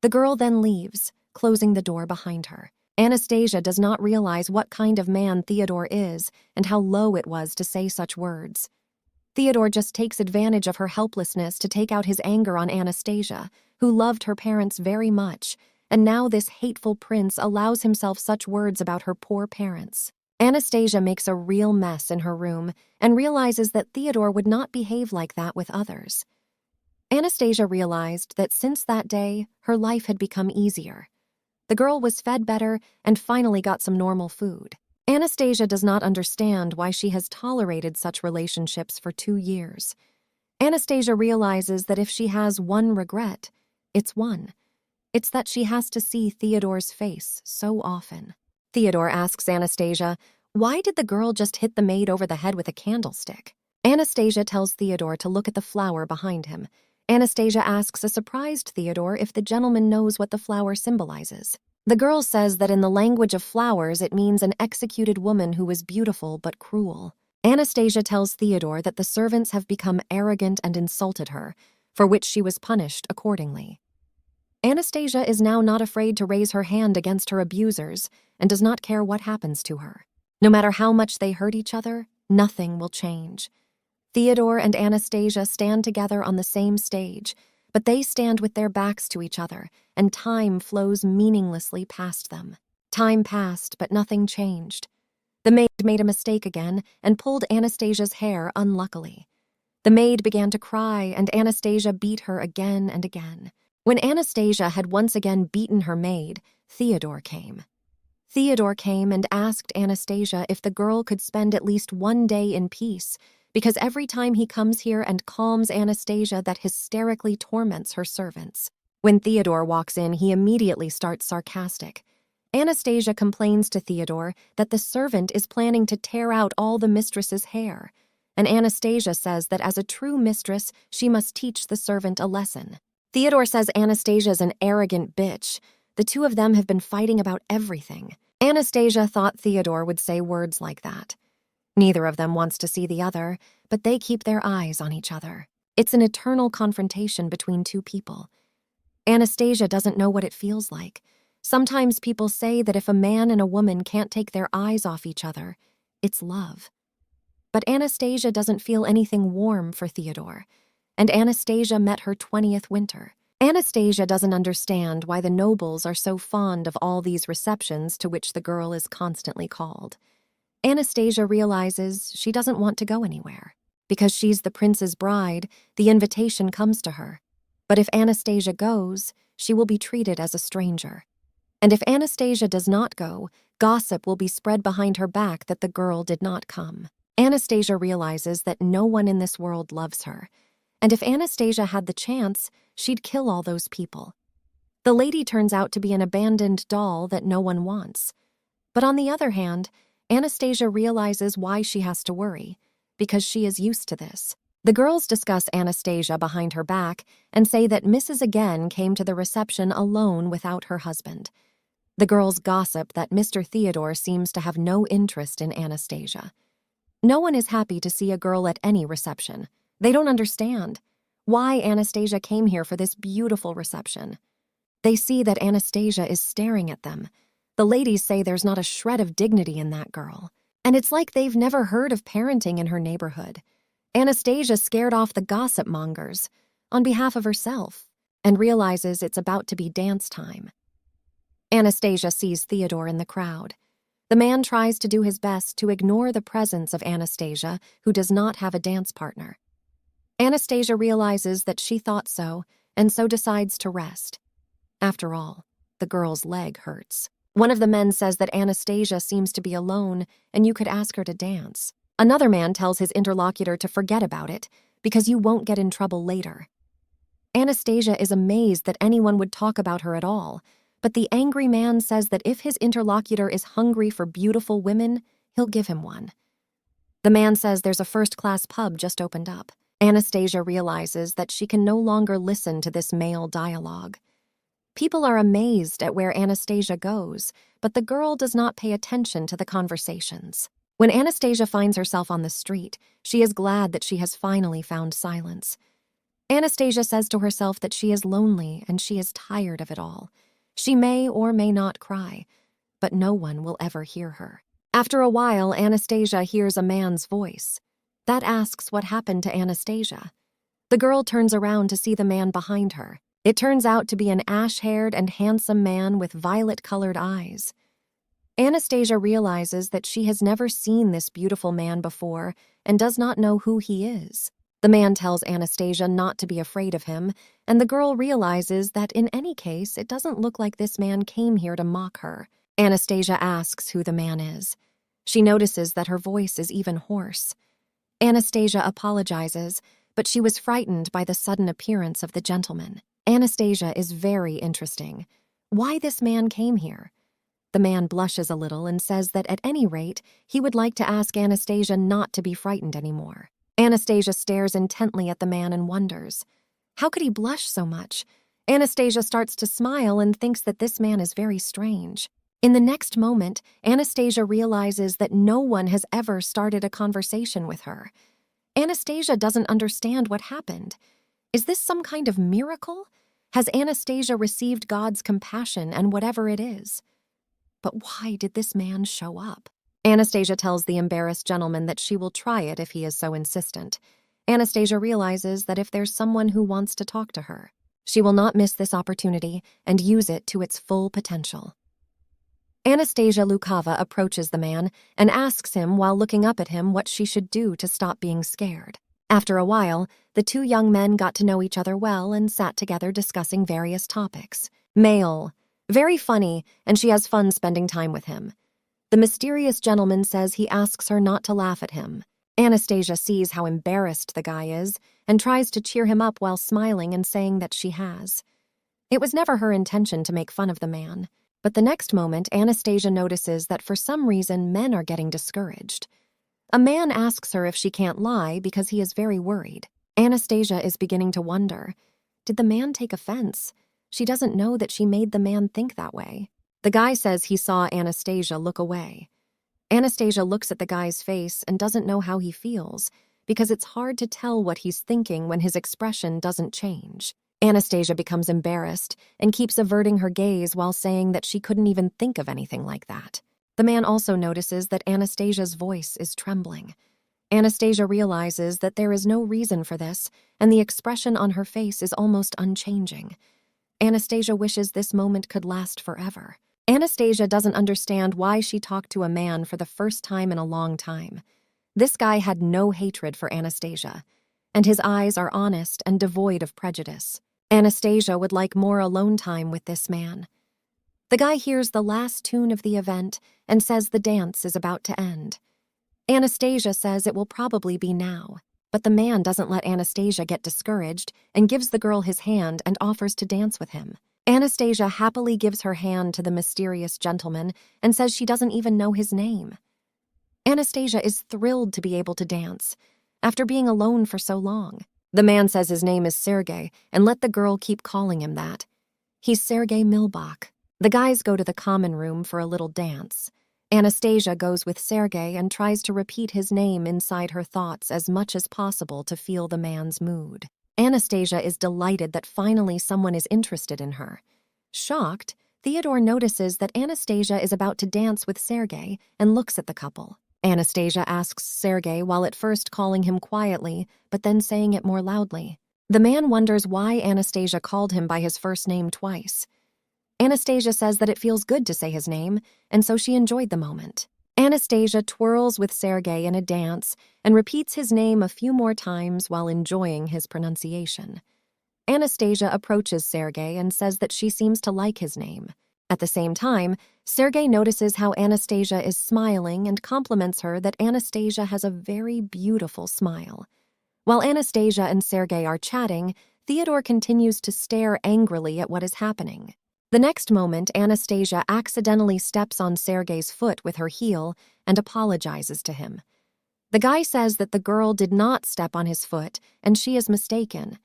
The girl then leaves, closing the door behind her. Anastasia does not realize what kind of man Theodore is and how low it was to say such words. Theodore just takes advantage of her helplessness to take out his anger on Anastasia, who loved her parents very much, and now this hateful prince allows himself such words about her poor parents. Anastasia makes a real mess in her room and realizes that Theodore would not behave like that with others. Anastasia realized that since that day, her life had become easier. The girl was fed better and finally got some normal food. Anastasia does not understand why she has tolerated such relationships for 2 years. Anastasia realizes that if she has one regret, it's one. It's that she has to see Theodore's face so often. Theodore asks Anastasia, why did the girl just hit the maid over the head with a candlestick? Anastasia tells Theodore to look at the flower behind him. Anastasia asks a surprised Theodore if the gentleman knows what the flower symbolizes. The girl says that in the language of flowers it means an executed woman who was beautiful but cruel. Anastasia tells Theodore that the servants have become arrogant and insulted her, for which she was punished accordingly. Anastasia is now not afraid to raise her hand against her abusers and does not care what happens to her. No matter how much they hurt each other, nothing will change. Theodore and Anastasia stand together on the same stage, but they stand with their backs to each other, and time flows meaninglessly past them. Time passed, but nothing changed. The maid made a mistake again and pulled Anastasia's hair unluckily. The maid began to cry, and Anastasia beat her again and again. When Anastasia had once again beaten her maid, Theodore came. Theodore came and asked Anastasia if the girl could spend at least one day in peace, because every time he comes here and calms Anastasia, that hysterically torments her servants. When Theodore walks in, he immediately starts sarcastic. Anastasia complains to Theodore that the servant is planning to tear out all the mistress's hair, and Anastasia says that as a true mistress, she must teach the servant a lesson. Theodore says Anastasia's an arrogant bitch. The two of them have been fighting about everything. Anastasia thought Theodore would say words like that. Neither of them wants to see the other, but they keep their eyes on each other. It's an eternal confrontation between two people. Anastasia doesn't know what it feels like. Sometimes people say that if a man and a woman can't take their eyes off each other, it's love. But Anastasia doesn't feel anything warm for Theodore, and Anastasia met her 20th winter. Anastasia doesn't understand why the nobles are so fond of all these receptions to which the girl is constantly called. Anastasia realizes she doesn't want to go anywhere. Because she's the prince's bride, the invitation comes to her. But if Anastasia goes, she will be treated as a stranger. And if Anastasia does not go, gossip will be spread behind her back that the girl did not come. Anastasia realizes that no one in this world loves her. And if Anastasia had the chance, she'd kill all those people. The lady turns out to be an abandoned doll that no one wants. But on the other hand, Anastasia realizes why she has to worry, because she is used to this. The girls discuss Anastasia behind her back and say that Mrs. Again came to the reception alone without her husband. The girls gossip that Mr. Theodore seems to have no interest in Anastasia. No one is happy to see a girl at any reception. They don't understand why Anastasia came here for this beautiful reception. They see that Anastasia is staring at them. The ladies say there's not a shred of dignity in that girl. And it's like they've never heard of parenting in her neighborhood. Anastasia scared off the gossip mongers on behalf of herself and realizes it's about to be dance time. Anastasia sees Theodore in the crowd. The man tries to do his best to ignore the presence of Anastasia, who does not have a dance partner. Anastasia realizes that she thought so, and so decides to rest. After all, the girl's leg hurts. One of the men says that Anastasia seems to be alone and you could ask her to dance. Another man tells his interlocutor to forget about it because you won't get in trouble later. Anastasia is amazed that anyone would talk about her at all, but the angry man says that if his interlocutor is hungry for beautiful women, he'll give him one. The man says there's a first-class pub just opened up. Anastasia realizes that she can no longer listen to this male dialogue. People are amazed at where Anastasia goes, but the girl does not pay attention to the conversations. When Anastasia finds herself on the street, she is glad that she has finally found silence. Anastasia says to herself that she is lonely and she is tired of it all. She may or may not cry, but no one will ever hear her. After a while, Anastasia hears a man's voice. That asks what happened to Anastasia. The girl turns around to see the man behind her. It turns out to be an ash-haired and handsome man with violet-colored eyes. Anastasia realizes that she has never seen this beautiful man before and does not know who he is. The man tells Anastasia not to be afraid of him, and the girl realizes that in any case, it doesn't look like this man came here to mock her. Anastasia asks who the man is. She notices that her voice is even hoarse. Anastasia apologizes, but she was frightened by the sudden appearance of the gentleman. Anastasia is very interesting. Why this man came here? The man blushes a little and says that at any rate, he would like to ask Anastasia not to be frightened anymore. Anastasia stares intently at the man and wonders. How could he blush so much? Anastasia starts to smile and thinks that this man is very strange. In the next moment, Anastasia realizes that no one has ever started a conversation with her. Anastasia doesn't understand what happened. Is this some kind of miracle? Has Anastasia received God's compassion and whatever it is? But why did this man show up? Anastasia tells the embarrassed gentleman that she will try it if he is so insistent. Anastasia realizes that if there's someone who wants to talk to her, she will not miss this opportunity and use it to its full potential. Anastasia Lukava approaches the man and asks him while looking up at him what she should do to stop being scared. After a while, the two young men got to know each other well and sat together discussing various topics. Male. Very funny, and she has fun spending time with him. The mysterious gentleman says he asks her not to laugh at him. Anastasia sees how embarrassed the guy is and tries to cheer him up while smiling and saying that she has. It was never her intention to make fun of the man, but the next moment Anastasia notices that for some reason men are getting discouraged. A man asks her if she can't lie because he is very worried. Anastasia is beginning to wonder, did the man take offense? She doesn't know that she made the man think that way. The guy says he saw Anastasia look away. Anastasia looks at the guy's face and doesn't know how he feels, because it's hard to tell what he's thinking when his expression doesn't change. Anastasia becomes embarrassed and keeps averting her gaze while saying that she couldn't even think of anything like that. The man also notices that Anastasia's voice is trembling. Anastasia realizes that there is no reason for this, and the expression on her face is almost unchanging. Anastasia wishes this moment could last forever. Anastasia doesn't understand why she talked to a man for the first time in a long time. This guy had no hatred for Anastasia, and his eyes are honest and devoid of prejudice. Anastasia would like more alone time with this man. The guy hears the last tune of the event and says the dance is about to end. Anastasia says it will probably be now, but the man doesn't let Anastasia get discouraged and gives the girl his hand and offers to dance with him. Anastasia happily gives her hand to the mysterious gentleman and says she doesn't even know his name. Anastasia is thrilled to be able to dance, after being alone for so long. The man says his name is Sergey and let the girl keep calling him that. He's Sergey Milbach. The guys go to the common room for a little dance. Anastasia goes with Sergey and tries to repeat his name inside her thoughts as much as possible to feel the man's mood. Anastasia is delighted that finally someone is interested in her. Shocked, Theodore notices that Anastasia is about to dance with Sergey and looks at the couple. Anastasia asks Sergey while at first calling him quietly, but then saying it more loudly. The man wonders why Anastasia called him by his first name twice. Anastasia says that it feels good to say his name, and so she enjoyed the moment. Anastasia twirls with Sergey in a dance and repeats his name a few more times while enjoying his pronunciation. Anastasia approaches Sergey and says that she seems to like his name. At the same time, Sergey notices how Anastasia is smiling and compliments her that Anastasia has a very beautiful smile. While Anastasia and Sergey are chatting, Theodore continues to stare angrily at what is happening. The next moment, Anastasia accidentally steps on Sergey's foot with her heel and apologizes to him. The guy says that the girl did not step on his foot and she is mistaken.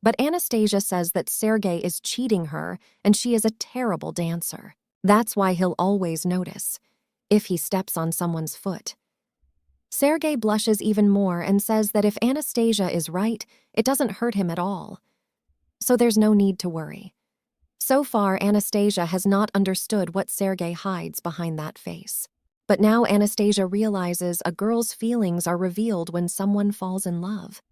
But Anastasia says that Sergey is cheating her and she is a terrible dancer. That's why he'll always notice, if he steps on someone's foot. Sergey blushes even more and says that if Anastasia is right, it doesn't hurt him at all. So there's no need to worry. So far, Anastasia has not understood what Sergey hides behind that face. But now Anastasia realizes a girl's feelings are revealed when someone falls in love.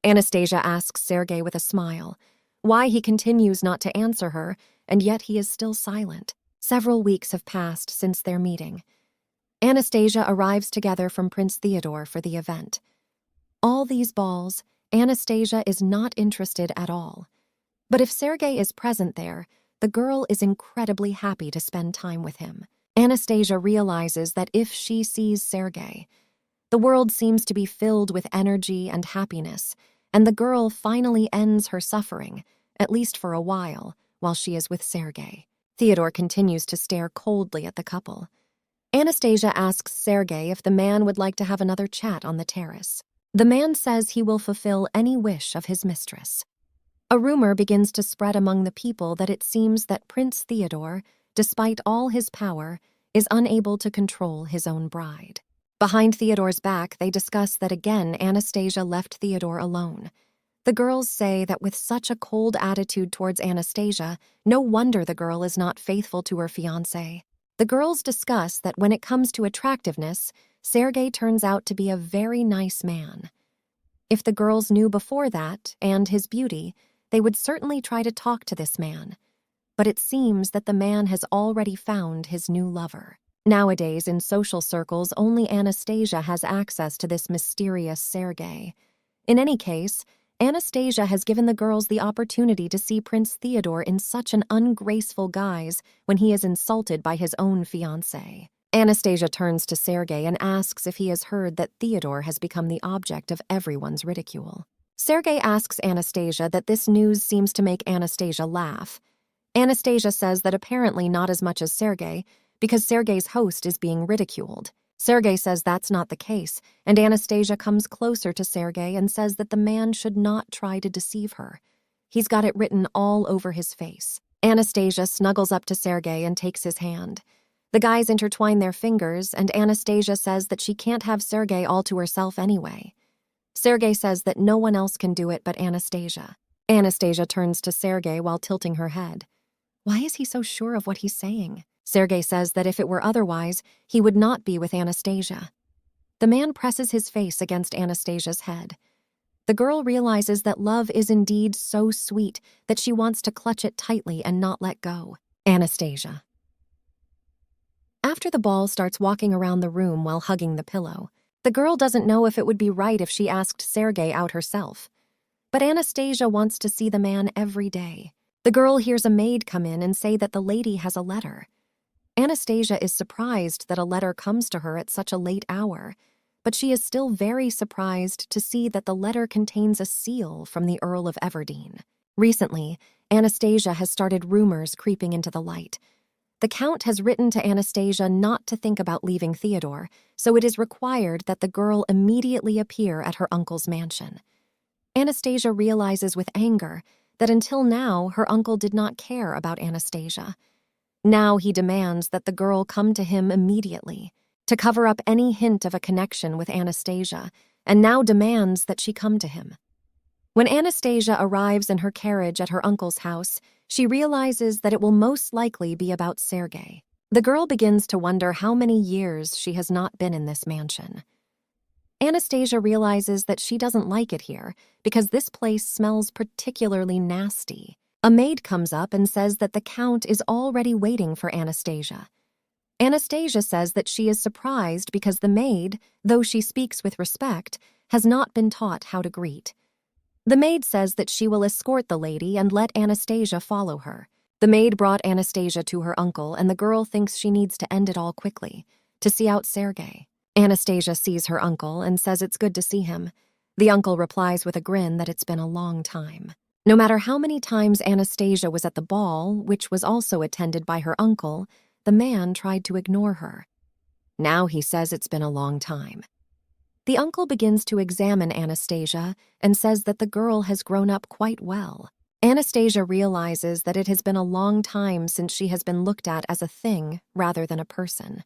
Anastasia asks Sergey with a smile why he continues not to answer her, and yet he is still silent. Several weeks have passed since their meeting. Anastasia arrives together from Prince Theodore for the event. All these balls, Anastasia is not interested at all. But if Sergey is present there, the girl is incredibly happy to spend time with him. Anastasia realizes that if she sees Sergey, the world seems to be filled with energy and happiness, and the girl finally ends her suffering, at least for a while she is with Sergey. Theodore continues to stare coldly at the couple. Anastasia asks Sergey if the man would like to have another chat on the terrace. The man says he will fulfill any wish of his mistress. A rumor begins to spread among the people that it seems that Prince Theodore, despite all his power, is unable to control his own bride. Behind Theodore's back, they discuss that again Anastasia left Theodore alone. The girls say that with such a cold attitude towards Anastasia, no wonder the girl is not faithful to her fiancé. The girls discuss that when it comes to attractiveness, Sergey turns out to be a very nice man. If the girls knew before that, and his beauty, they would certainly try to talk to this man. But it seems that the man has already found his new lover. Nowadays, in social circles, only Anastasia has access to this mysterious Sergey. In any case, Anastasia has given the girls the opportunity to see Prince Theodore in such an ungraceful guise when he is insulted by his own fiancé. Anastasia turns to Sergey and asks if he has heard that Theodore has become the object of everyone's ridicule. Sergey asks Anastasia that this news seems to make Anastasia laugh. Anastasia says that apparently not as much as Sergey, because Sergey's host is being ridiculed. Sergey says that's not the case, and Anastasia comes closer to Sergey and says that the man should not try to deceive her. He's got it written all over his face. Anastasia snuggles up to Sergey and takes his hand. The guys intertwine their fingers, and Anastasia says that she can't have Sergey all to herself anyway. Sergey says that no one else can do it but Anastasia. Anastasia turns to Sergey while tilting her head. Why is he so sure of what he's saying? Sergey says that if it were otherwise, he would not be with Anastasia. The man presses his face against Anastasia's head. The girl realizes that love is indeed so sweet that she wants to clutch it tightly and not let go. Anastasia. After the ball starts walking around the room while hugging the pillow, the girl doesn't know if it would be right if she asked Sergey out herself. But Anastasia wants to see the man every day. The girl hears a maid come in and say that the lady has a letter. Anastasia is surprised that a letter comes to her at such a late hour, but she is still very surprised to see that the letter contains a seal from the Earl of Everdeen. Recently, Anastasia has started rumors creeping into the light. The Count has written to Anastasia not to think about leaving Theodore, so it is required that the girl immediately appear at her uncle's mansion. Anastasia realizes with anger that until now her uncle did not care about Anastasia. Now he demands that the girl come to him immediately, to cover up any hint of a connection with Anastasia, and now demands that she come to him. When Anastasia arrives in her carriage at her uncle's house, she realizes that it will most likely be about Sergey. The girl begins to wonder how many years she has not been in this mansion. Anastasia realizes that she doesn't like it here because this place smells particularly nasty. A maid comes up and says that the Count is already waiting for Anastasia. Anastasia says that she is surprised because the maid, though she speaks with respect, has not been taught how to greet. The maid says that she will escort the lady and let Anastasia follow her. The maid brought Anastasia to her uncle, and the girl thinks she needs to end it all quickly, to see out Sergey. Anastasia sees her uncle and says it's good to see him. The uncle replies with a grin that it's been a long time. No matter how many times Anastasia was at the ball, which was also attended by her uncle, the man tried to ignore her. Now he says it's been a long time. The uncle begins to examine Anastasia and says that the girl has grown up quite well. Anastasia realizes that it has been a long time since she has been looked at as a thing rather than a person.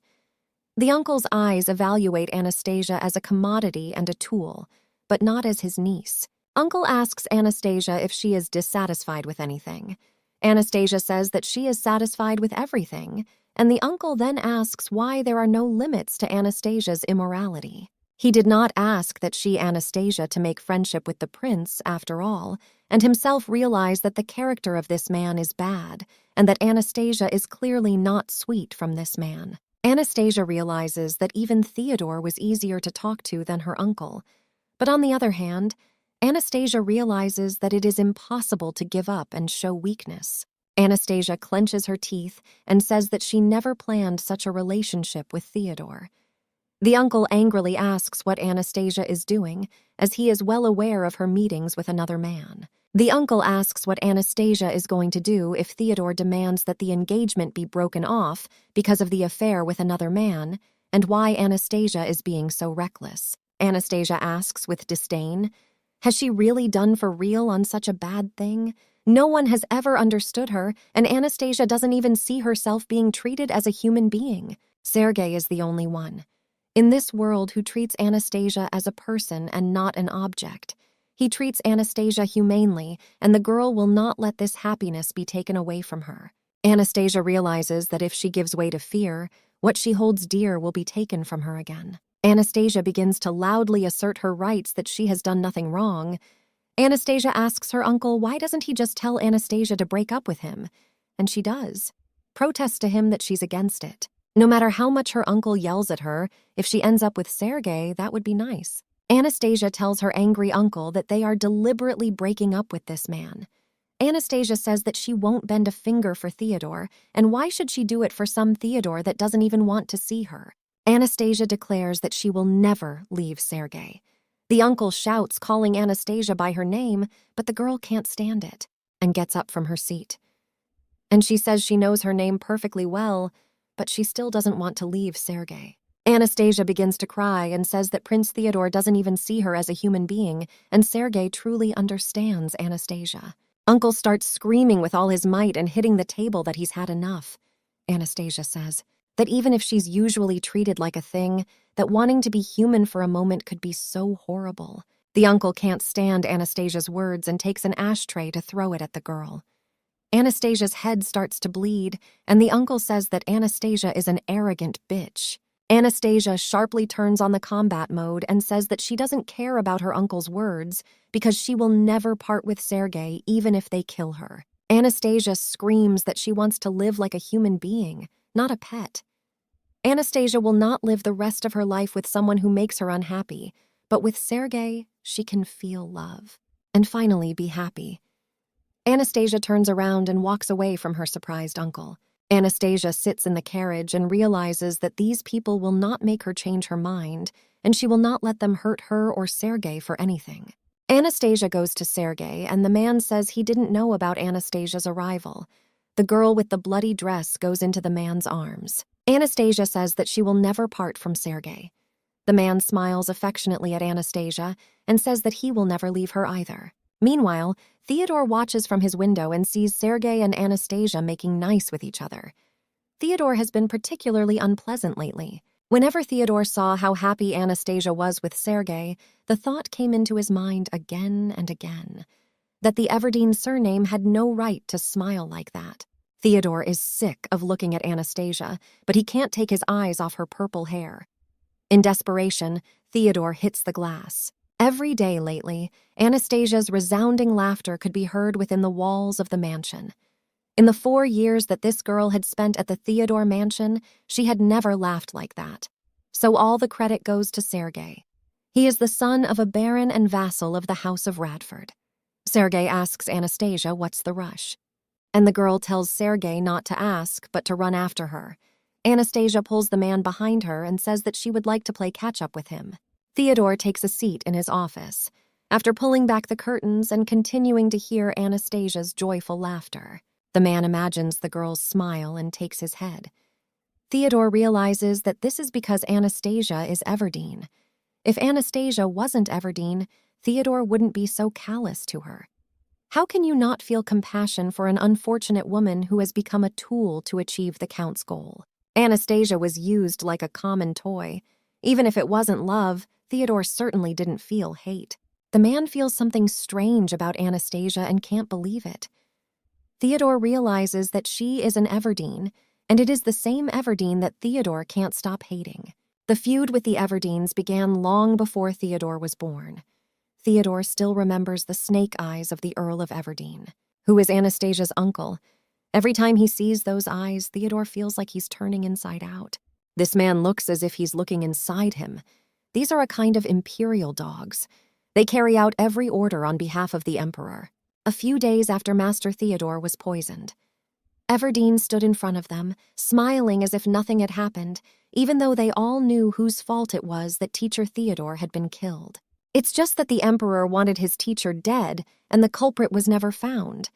The uncle's eyes evaluate Anastasia as a commodity and a tool, but not as his niece. Uncle asks Anastasia if she is dissatisfied with anything. Anastasia says that she is satisfied with everything, and the uncle then asks why there are no limits to Anastasia's immorality. He did not ask that she, Anastasia, to make friendship with the prince, after all, and himself realized that the character of this man is bad, and that Anastasia is clearly not sweet from this man. Anastasia realizes that even Theodore was easier to talk to than her uncle. But on the other hand, Anastasia realizes that it is impossible to give up and show weakness. Anastasia clenches her teeth and says that she never planned such a relationship with Theodore. The uncle angrily asks what Anastasia is doing, as he is well aware of her meetings with another man. The uncle asks what Anastasia is going to do if Theodore demands that the engagement be broken off because of the affair with another man, and why Anastasia is being so reckless. Anastasia asks with disdain, has she really done for real on such a bad thing? No one has ever understood her, and Anastasia doesn't even see herself being treated as a human being. Sergey is the only one in this world who treats Anastasia as a person and not an object. He treats Anastasia humanely, and the girl will not let this happiness be taken away from her. Anastasia realizes that if she gives way to fear, what she holds dear will be taken from her again. Anastasia begins to loudly assert her rights that she has done nothing wrong. Anastasia asks her uncle why doesn't he just tell Anastasia to break up with him, and she does. Protests to him that she's against it. No matter how much her uncle yells at her, if she ends up with Sergey, that would be nice. Anastasia tells her angry uncle that they are deliberately breaking up with this man. Anastasia says that she won't bend a finger for Theodore, and why should she do it for some Theodore that doesn't even want to see her? Anastasia declares that she will never leave Sergey. The uncle shouts, calling Anastasia by her name, but the girl can't stand it, and gets up from her seat. And she says she knows her name perfectly well, but she still doesn't want to leave Sergey. Anastasia begins to cry and says that Prince Theodore doesn't even see her as a human being, and Sergey truly understands Anastasia. Uncle starts screaming with all his might and hitting the table that he's had enough. Anastasia says that even if she's usually treated like a thing, that wanting to be human for a moment could be so horrible. The uncle can't stand Anastasia's words and takes an ashtray to throw it at the girl. Anastasia's head starts to bleed, and the uncle says that Anastasia is an arrogant bitch. Anastasia sharply turns on the combat mode and says that she doesn't care about her uncle's words because she will never part with Sergey even if they kill her. Anastasia screams that she wants to live like a human being, not a pet. Anastasia will not live the rest of her life with someone who makes her unhappy, but with Sergey, she can feel love and finally be happy. Anastasia turns around and walks away from her surprised uncle. Anastasia sits in the carriage and realizes that these people will not make her change her mind, and she will not let them hurt her or Sergey for anything. Anastasia goes to Sergey, and the man says he didn't know about Anastasia's arrival. The girl with the bloody dress goes into the man's arms. Anastasia says that she will never part from Sergey. The man smiles affectionately at Anastasia and says that he will never leave her either. Meanwhile, Theodore watches from his window and sees Sergey and Anastasia making nice with each other. Theodore has been particularly unpleasant lately. Whenever Theodore saw how happy Anastasia was with Sergey, the thought came into his mind again and again, that the Everdeen surname had no right to smile like that. Theodore is sick of looking at Anastasia, but he can't take his eyes off her purple hair. In desperation, Theodore hits the glass. Every day lately, Anastasia's resounding laughter could be heard within the walls of the mansion. In the 4 years that this girl had spent at the Theodore mansion, she had never laughed like that. So all the credit goes to Sergey. He is the son of a baron and vassal of the House of Radford. Sergey asks Anastasia what's the rush, and the girl tells Sergey not to ask, but to run after her. Anastasia pulls the man behind her and says that she would like to play catch-up with him. Theodore takes a seat in his office, after pulling back the curtains and continuing to hear Anastasia's joyful laughter. The man imagines the girl's smile and takes his head. Theodore realizes that this is because Anastasia is Everdeen. If Anastasia wasn't Everdeen, Theodore wouldn't be so callous to her. How can you not feel compassion for an unfortunate woman who has become a tool to achieve the Count's goal? Anastasia was used like a common toy. Even if it wasn't love, Theodore certainly didn't feel hate. The man feels something strange about Anastasia and can't believe it. Theodore realizes that she is an Everdeen, and it is the same Everdeen that Theodore can't stop hating. The feud with the Everdeens began long before Theodore was born. Theodore still remembers the snake eyes of the Earl of Everdeen, who is Anastasia's uncle. Every time he sees those eyes, Theodore feels like he's turning inside out. This man looks as if he's looking inside him. These are a kind of imperial dogs. They carry out every order on behalf of the emperor. A few days after Master Theodore was poisoned, Everdeen stood in front of them, smiling as if nothing had happened, even though they all knew whose fault it was that teacher Theodore had been killed. It's just that the emperor wanted his teacher dead, and the culprit was never found.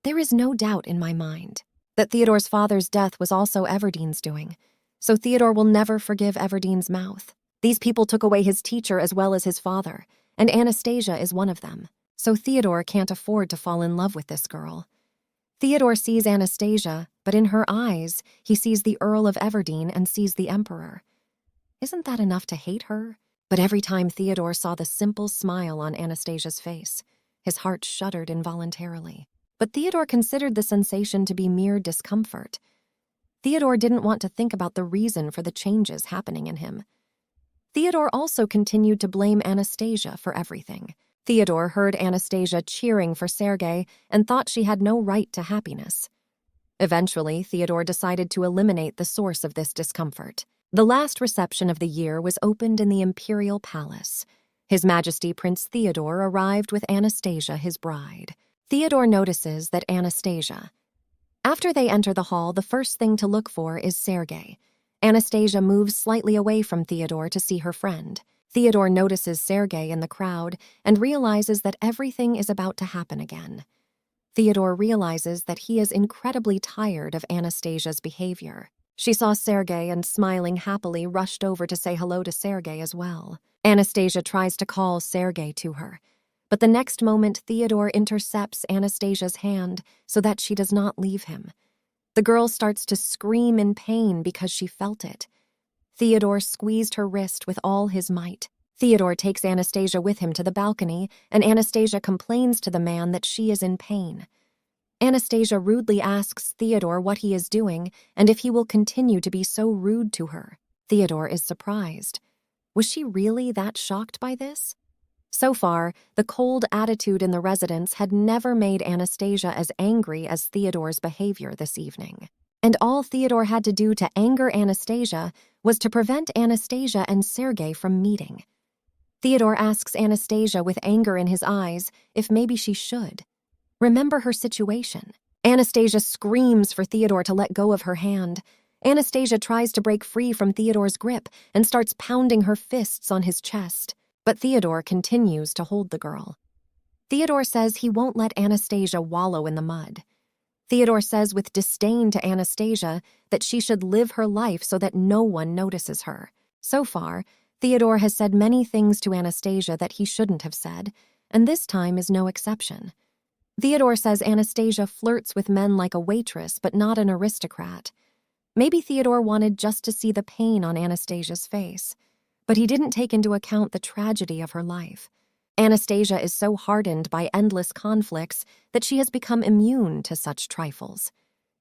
There is no doubt in my mind that Theodore's father's death was also Everdeen's doing, so Theodore will never forgive Everdeen's mouth. These people took away his teacher as well as his father, and Anastasia is one of them, so Theodore can't afford to fall in love with this girl. Theodore sees Anastasia, but in her eyes, he sees the Earl of Everdeen and sees the Emperor. Isn't that enough to hate her? But every time Theodore saw the simple smile on Anastasia's face, his heart shuddered involuntarily. But Theodore considered the sensation to be mere discomfort. Theodore didn't want to think about the reason for the changes happening in him. Theodore also continued to blame Anastasia for everything. Theodore heard Anastasia cheering for Sergey and thought she had no right to happiness. Eventually, Theodore decided to eliminate the source of this discomfort. The last reception of the year was opened in the imperial palace. His Majesty Prince Theodore arrived with Anastasia, his bride. Theodore notices that Anastasia. After they enter the hall, the first thing to look for is Sergey. Anastasia moves slightly away from Theodore to see her friend. Theodore notices Sergey in the crowd and realizes that everything is about to happen again. Theodore realizes that he is incredibly tired of Anastasia's behavior. She saw Sergey and, smiling happily, rushed over to say hello to Sergey as well. Anastasia tries to call Sergey to her, but the next moment Theodore intercepts Anastasia's hand so that she does not leave him. The girl starts to scream in pain because she felt it. Theodore squeezed her wrist with all his might. Theodore takes Anastasia with him to the balcony, and Anastasia complains to the man that she is in pain. Anastasia rudely asks Theodore what he is doing and if he will continue to be so rude to her. Theodore is surprised. Was she really that shocked by this? So far, the cold attitude in the residence had never made Anastasia as angry as Theodore's behavior this evening. And all Theodore had to do to anger Anastasia was to prevent Anastasia and Sergey from meeting. Theodore asks Anastasia with anger in his eyes if maybe she should remember her situation. Anastasia screams for Theodore to let go of her hand. Anastasia tries to break free from Theodore's grip and starts pounding her fists on his chest, but Theodore continues to hold the girl. Theodore says he won't let Anastasia wallow in the mud. Theodore says with disdain to Anastasia that she should live her life so that no one notices her. So far, Theodore has said many things to Anastasia that he shouldn't have said, and this time is no exception. Theodore says Anastasia flirts with men like a waitress but not an aristocrat. Maybe Theodore wanted just to see the pain on Anastasia's face, but he didn't take into account the tragedy of her life. Anastasia is so hardened by endless conflicts that she has become immune to such trifles.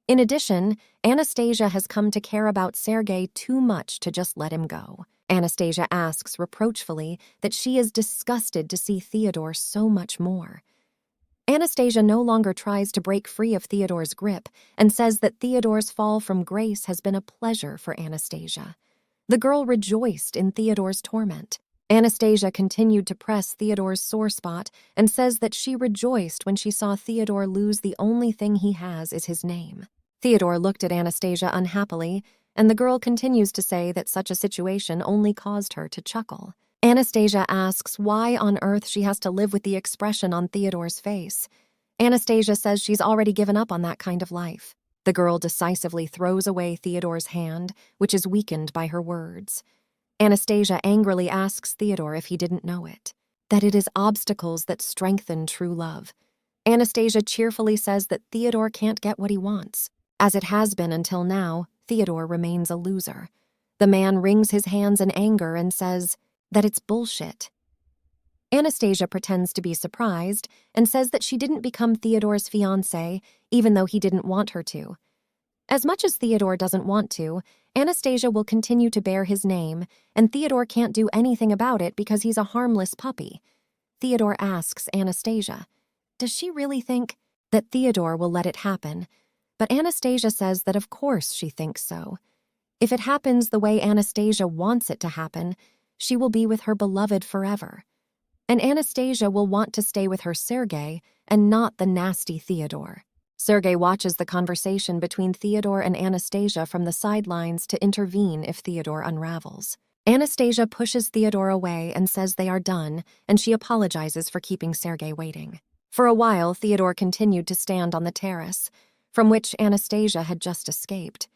In addition, Anastasia has come to care about Sergey too much to just let him go. Anastasia asks reproachfully that she is disgusted to see Theodore so much more. Anastasia no longer tries to break free of Theodore's grip and says that Theodore's fall from grace has been a pleasure for Anastasia. The girl rejoiced in Theodore's torment. Anastasia continued to press Theodore's sore spot and says that she rejoiced when she saw Theodore lose the only thing he has is his name. Theodore looked at Anastasia unhappily, and the girl continues to say that such a situation only caused her to chuckle. Anastasia asks why on earth she has to live with the expression on Theodore's face. Anastasia says she's already given up on that kind of life. The girl decisively throws away Theodore's hand, which is weakened by her words. Anastasia angrily asks Theodore if he didn't know it, that it is obstacles that strengthen true love. Anastasia cheerfully says that Theodore can't get what he wants. As it has been until now, Theodore remains a loser. The man wrings his hands in anger and says that it's bullshit. Anastasia pretends to be surprised and says that she didn't become Theodore's fiancée, even though he didn't want her to. As much as Theodore doesn't want to, Anastasia will continue to bear his name, and Theodore can't do anything about it because he's a harmless puppy. Theodore asks Anastasia, does she really think that Theodore will let it happen? But Anastasia says that of course she thinks so. If it happens the way Anastasia wants it to happen, she will be with her beloved forever. And Anastasia will want to stay with her Sergey and not the nasty Theodore. Sergey watches the conversation between Theodore and Anastasia from the sidelines to intervene if Theodore unravels. Anastasia pushes Theodore away and says they are done, and she apologizes for keeping Sergey waiting. For a while, Theodore continued to stand on the terrace, from which Anastasia had just escaped.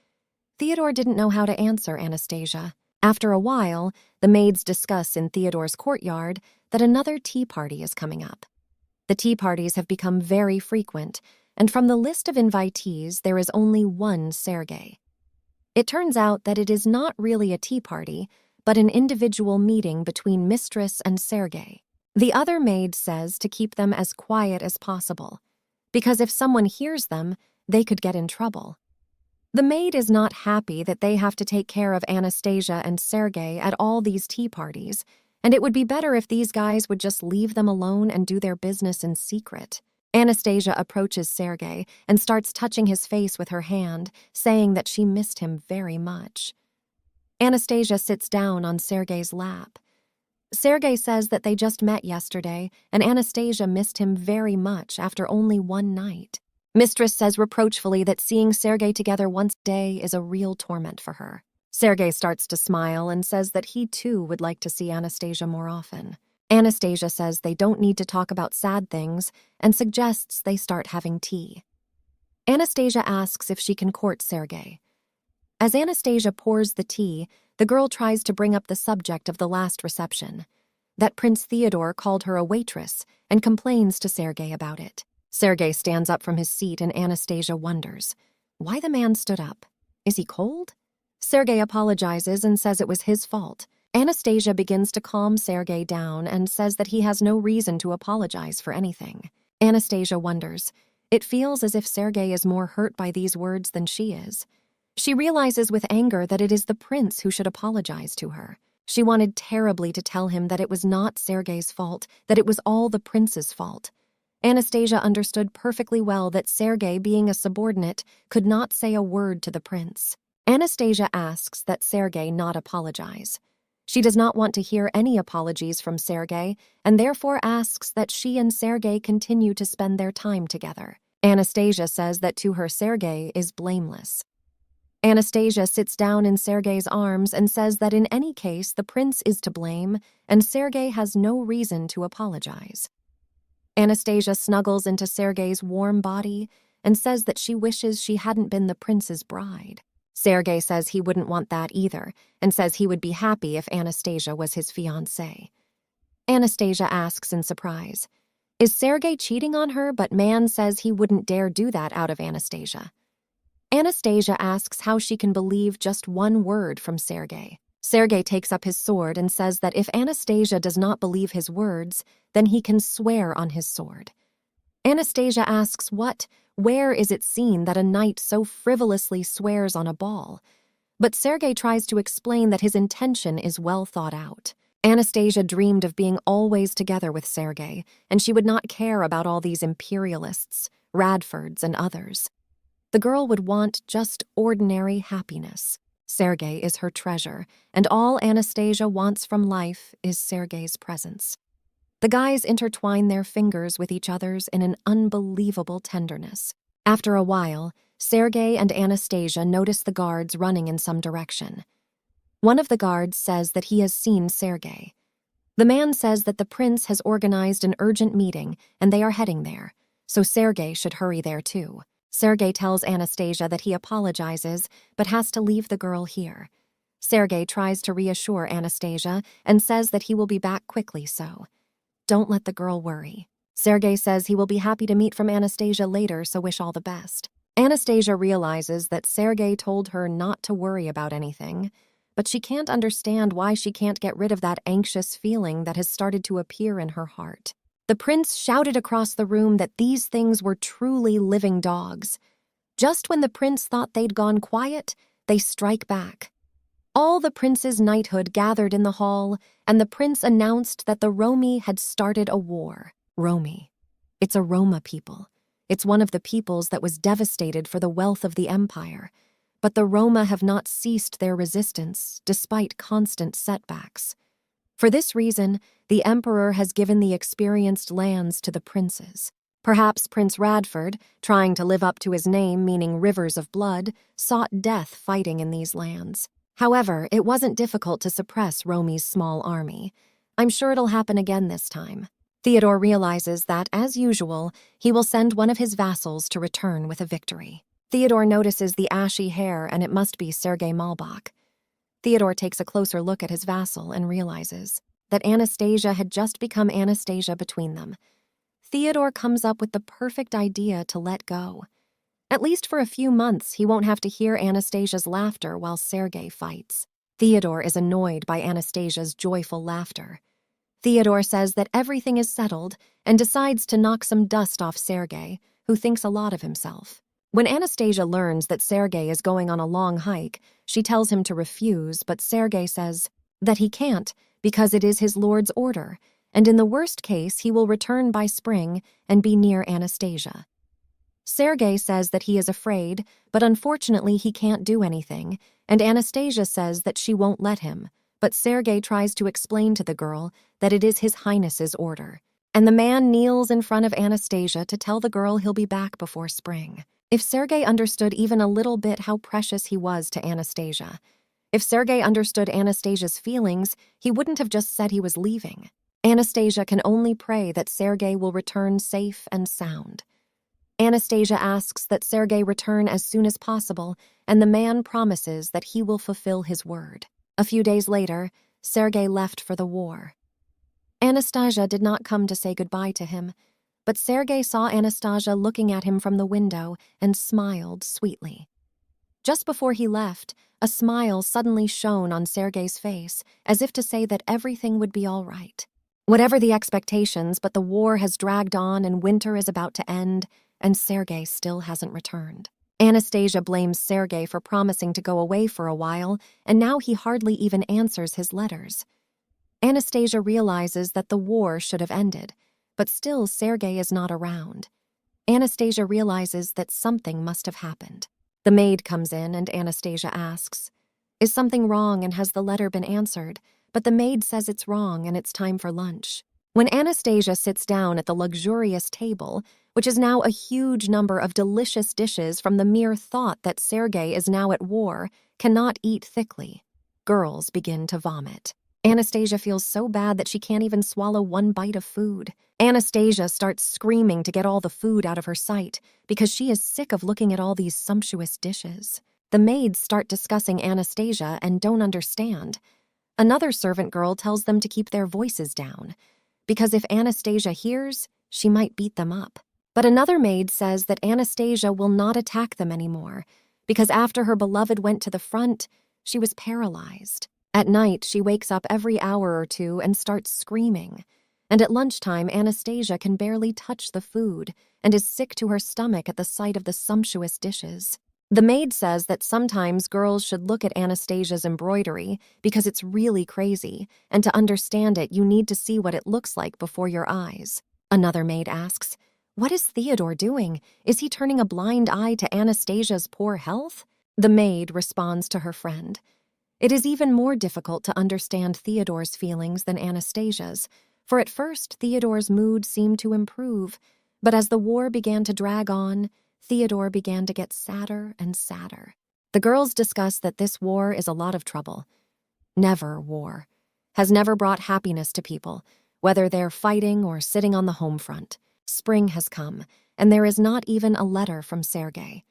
Theodore didn't know how to answer Anastasia. After a while, the maids discuss in Theodore's courtyard that another tea party is coming up. The tea parties have become very frequent, and from the list of invitees, there is only one Sergey. It turns out that it is not really a tea party, but an individual meeting between Mistress and Sergey. The other maid says to keep them as quiet as possible, because if someone hears them, they could get in trouble. The maid is not happy that they have to take care of Anastasia and Sergey at all these tea parties, and it would be better if these guys would just leave them alone and do their business in secret. Anastasia approaches Sergey and starts touching his face with her hand, saying that she missed him very much. Anastasia sits down on Sergey's lap. Sergey says that they just met yesterday, and Anastasia missed him very much after only one night. Mistress says reproachfully that seeing Sergey together once a day is a real torment for her. Sergey starts to smile and says that he too would like to see Anastasia more often. Anastasia says they don't need to talk about sad things and suggests they start having tea. Anastasia asks if she can court Sergey. As Anastasia pours the tea, the girl tries to bring up the subject of the last reception, that Prince Theodore called her a waitress and complains to Sergey about it. Sergey stands up from his seat and Anastasia wonders why the man stood up. Is he cold? Sergey apologizes and says it was his fault. Anastasia begins to calm Sergey down and says that he has no reason to apologize for anything. Anastasia wonders. It feels as if Sergey is more hurt by these words than she is. She realizes with anger that it is the prince who should apologize to her. She wanted terribly to tell him that it was not Sergey's fault, that it was all the prince's fault. Anastasia understood perfectly well that Sergey, being a subordinate, could not say a word to the prince. Anastasia asks that Sergey not apologize. She does not want to hear any apologies from Sergey, and therefore asks that she and Sergey continue to spend their time together. Anastasia says that to her Sergey is blameless. Anastasia sits down in Sergey's arms and says that in any case the prince is to blame, and Sergey has no reason to apologize. Anastasia snuggles into Sergey's warm body and says that she wishes she hadn't been the prince's bride. Sergey says he wouldn't want that either, and says he would be happy if Anastasia was his fiancée. Anastasia asks in surprise, is Sergey cheating on her, but man says he wouldn't dare do that out of Anastasia. Anastasia asks how she can believe just one word from Sergey. Sergey takes up his sword and says that if Anastasia does not believe his words, then he can swear on his sword. Anastasia asks where is it seen that a knight so frivolously swears on a ball? But Sergey tries to explain that his intention is well thought out. Anastasia dreamed of being always together with Sergey, and she would not care about all these imperialists, Radfords, and others. The girl would want just ordinary happiness. Sergey is her treasure, and all Anastasia wants from life is Sergey's presence. The guys intertwine their fingers with each other's in an unbelievable tenderness. After a while, Sergey and Anastasia notice the guards running in some direction. One of the guards says that he has seen Sergey. The man says that the prince has organized an urgent meeting and they are heading there, so Sergey should hurry there too. Sergey tells Anastasia that he apologizes but has to leave the girl here. Sergey tries to reassure Anastasia and says that he will be back quickly, so don't let the girl worry. Sergey says he will be happy to meet from Anastasia later, so wish all the best. Anastasia realizes that Sergey told her not to worry about anything, but she can't understand why she can't get rid of that anxious feeling that has started to appear in her heart. The prince shouted across the room that these things were truly living dogs. Just when the prince thought they'd gone quiet, they strike back. All the prince's knighthood gathered in the hall, and the prince announced that the Romi had started a war. Romi. It's a Roma people. It's one of the peoples that was devastated for the wealth of the empire. But the Roma have not ceased their resistance, despite constant setbacks. For this reason, the emperor has given the experienced lands to the princes. Perhaps Prince Radford, trying to live up to his name meaning rivers of blood, sought death fighting in these lands. However, it wasn't difficult to suppress Romi's small army. I'm sure it'll happen again this time. Theodore realizes that, as usual, he will send one of his vassals to return with a victory. Theodore notices the ashy hair, and it must be Sergey Malbach. Theodore takes a closer look at his vassal and realizes that Anastasia had just become Anastasia between them. Theodore comes up with the perfect idea to let go. At least for a few months, he won't have to hear Anastasia's laughter while Sergey fights. Theodore is annoyed by Anastasia's joyful laughter. Theodore says that everything is settled and decides to knock some dust off Sergey, who thinks a lot of himself. When Anastasia learns that Sergey is going on a long hike, she tells him to refuse, but Sergey says that he can't because it is his lord's order, and in the worst case he will return by spring and be near Anastasia. Sergey says that he is afraid, but unfortunately he can't do anything, and Anastasia says that she won't let him, but Sergey tries to explain to the girl that it is His Highness's order, and the man kneels in front of Anastasia to tell the girl he'll be back before spring. If Sergey understood even a little bit how precious he was to Anastasia, if Sergey understood Anastasia's feelings, he wouldn't have just said he was leaving. Anastasia can only pray that Sergey will return safe and sound. Anastasia asks that Sergey return as soon as possible, and the man promises that he will fulfill his word. A few days later, Sergey left for the war. Anastasia did not come to say goodbye to him, but Sergey saw Anastasia looking at him from the window and smiled sweetly. Just before he left, a smile suddenly shone on Sergey's face, as if to say that everything would be all right. Whatever the expectations, but the war has dragged on and winter is about to end, and Sergey still hasn't returned. Anastasia blames Sergey for promising to go away for a while, and now he hardly even answers his letters. Anastasia realizes that the war should have ended, but still Sergey is not around. Anastasia realizes that something must have happened. The maid comes in and Anastasia asks, "Is something wrong and has the letter been answered?" But the maid says it's wrong and it's time for lunch. When Anastasia sits down at the luxurious table, which is now a huge number of delicious dishes from the mere thought that Sergey is now at war, cannot eat thickly. Girls begin to vomit. Anastasia feels so bad that she can't even swallow one bite of food. Anastasia starts screaming to get all the food out of her sight because she is sick of looking at all these sumptuous dishes. The maids start discussing Anastasia and don't understand. Another servant girl tells them to keep their voices down, because if Anastasia hears, she might beat them up. But another maid says that Anastasia will not attack them anymore, because after her beloved went to the front, she was paralyzed. At night, she wakes up every hour or two and starts screaming. And at lunchtime, Anastasia can barely touch the food and is sick to her stomach at the sight of the sumptuous dishes. The maid says that sometimes girls should look at Anastasia's embroidery because it's really crazy, and to understand it, you need to see what it looks like before your eyes. Another maid asks, "What is Theodore doing? Is he turning a blind eye to Anastasia's poor health?" The maid responds to her friend, "It is even more difficult to understand Theodore's feelings than Anastasia's, for at first Theodore's mood seemed to improve, but as the war began to drag on, Theodore began to get sadder and sadder." The girls discuss that this war is a lot of trouble. Never war. Has never brought happiness to people, whether they're fighting or sitting on the home front. Spring has come, and there is not even a letter from Sergey.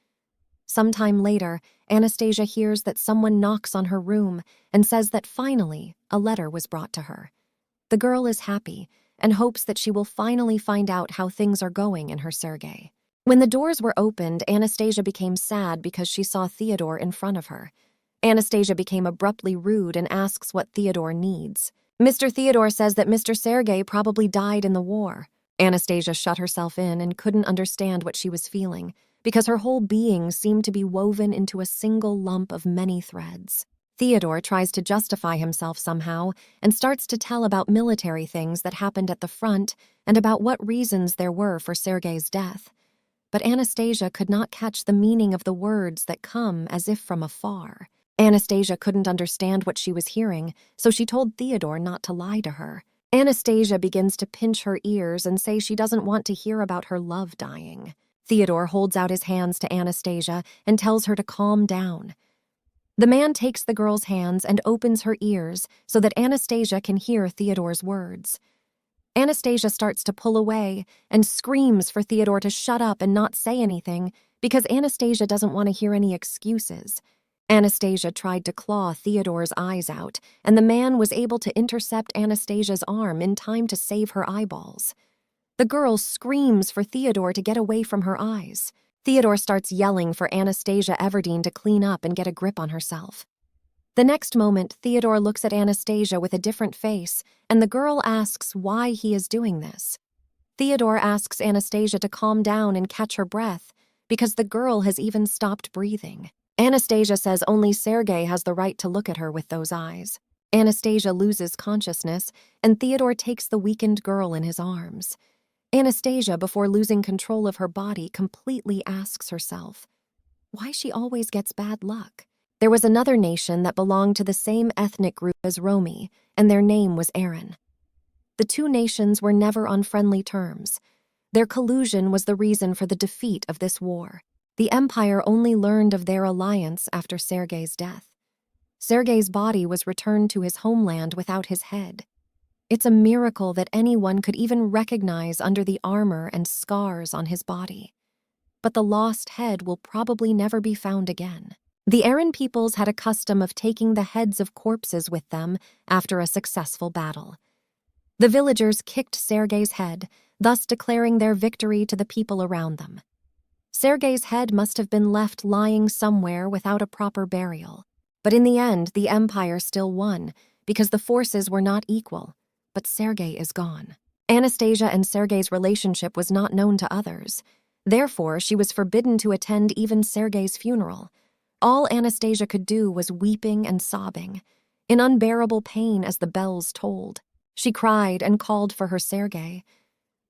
Sometime later, Anastasia hears that someone knocks on her room and says that finally a letter was brought to her. The girl is happy and hopes that she will finally find out how things are going in her Sergey. When the doors were opened, Anastasia became sad because she saw Theodore in front of her. Anastasia became abruptly rude and asks what Theodore needs. Mr. Theodore says that Mr. Sergey probably died in the war. Anastasia shut herself in and couldn't understand what she was feeling, because her whole being seemed to be woven into a single lump of many threads. Theodore tries to justify himself somehow and starts to tell about military things that happened at the front and about what reasons there were for Sergey's death. But Anastasia could not catch the meaning of the words that come as if from afar. Anastasia couldn't understand what she was hearing, so she told Theodore not to lie to her. Anastasia begins to pinch her ears and say she doesn't want to hear about her love dying. Theodore holds out his hands to Anastasia and tells her to calm down. The man takes the girl's hands and opens her ears so that Anastasia can hear Theodore's words. Anastasia starts to pull away and screams for Theodore to shut up and not say anything because Anastasia doesn't want to hear any excuses. Anastasia tried to claw Theodore's eyes out, and the man was able to intercept Anastasia's arm in time to save her eyeballs. The girl screams for Theodore to get away from her eyes. Theodore starts yelling for Anastasia Everdeen to clean up and get a grip on herself. The next moment, Theodore looks at Anastasia with a different face, and the girl asks why he is doing this. Theodore asks Anastasia to calm down and catch her breath, because the girl has even stopped breathing. Anastasia says only Sergey has the right to look at her with those eyes. Anastasia loses consciousness, and Theodore takes the weakened girl in his arms. Anastasia, before losing control of her body, completely asks herself why she always gets bad luck. There was another nation that belonged to the same ethnic group as Romi, and their name was Aaron. The two nations were never on friendly terms. Their collusion was the reason for the defeat of this war. The Empire only learned of their alliance after Sergey's death. Sergey's body was returned to his homeland without his head. It's a miracle that anyone could even recognize under the armor and scars on his body. But the lost head will probably never be found again. The Aaron peoples had a custom of taking the heads of corpses with them after a successful battle. The villagers kicked Sergey's head, thus declaring their victory to the people around them. Sergey's head must have been left lying somewhere without a proper burial. But in the end, the Empire still won, because the forces were not equal. But Sergey is gone. Anastasia and Sergey's relationship was not known to others. Therefore, she was forbidden to attend even Sergey's funeral. All Anastasia could do was weeping and sobbing, in unbearable pain as the bells tolled. She cried and called for her Sergey.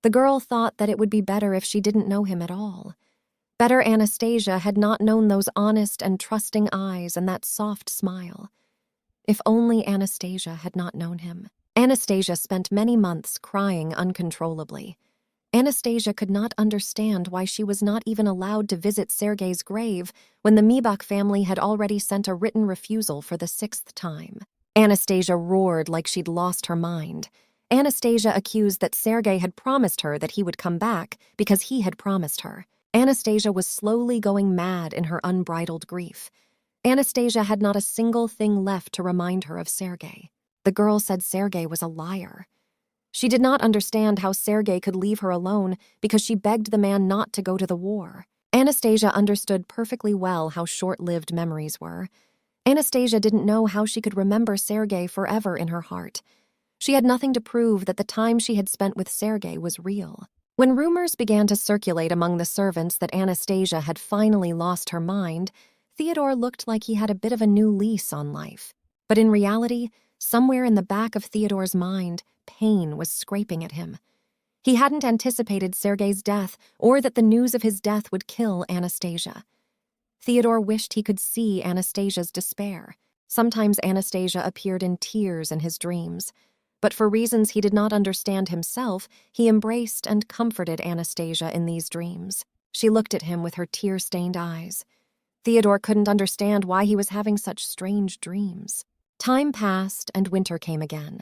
The girl thought that it would be better if she didn't know him at all. Better Anastasia had not known those honest and trusting eyes and that soft smile. If only Anastasia had not known him. Anastasia spent many months crying uncontrollably. Anastasia could not understand why she was not even allowed to visit Sergey's grave when the Mibak family had already sent a written refusal for the 6th time. Anastasia roared like she'd lost her mind. Anastasia accused that Sergey had promised her that he would come back because he had promised her. Anastasia was slowly going mad in her unbridled grief. Anastasia had not a single thing left to remind her of Sergey. The girl said Sergey was a liar. She did not understand how Sergey could leave her alone because she begged the man not to go to the war. Anastasia understood perfectly well how short-lived memories were. Anastasia didn't know how she could remember Sergey forever in her heart. She had nothing to prove that the time she had spent with Sergey was real. When rumors began to circulate among the servants that Anastasia had finally lost her mind, Theodore looked like he had a bit of a new lease on life. But in reality, somewhere in the back of Theodore's mind, pain was scraping at him. He hadn't anticipated Sergey's death or that the news of his death would kill Anastasia. Theodore wished he could see Anastasia's despair. Sometimes Anastasia appeared in tears in his dreams. But for reasons he did not understand himself, he embraced and comforted Anastasia in these dreams. She looked at him with her tear-stained eyes. Theodore couldn't understand why he was having such strange dreams. Time passed and winter came again.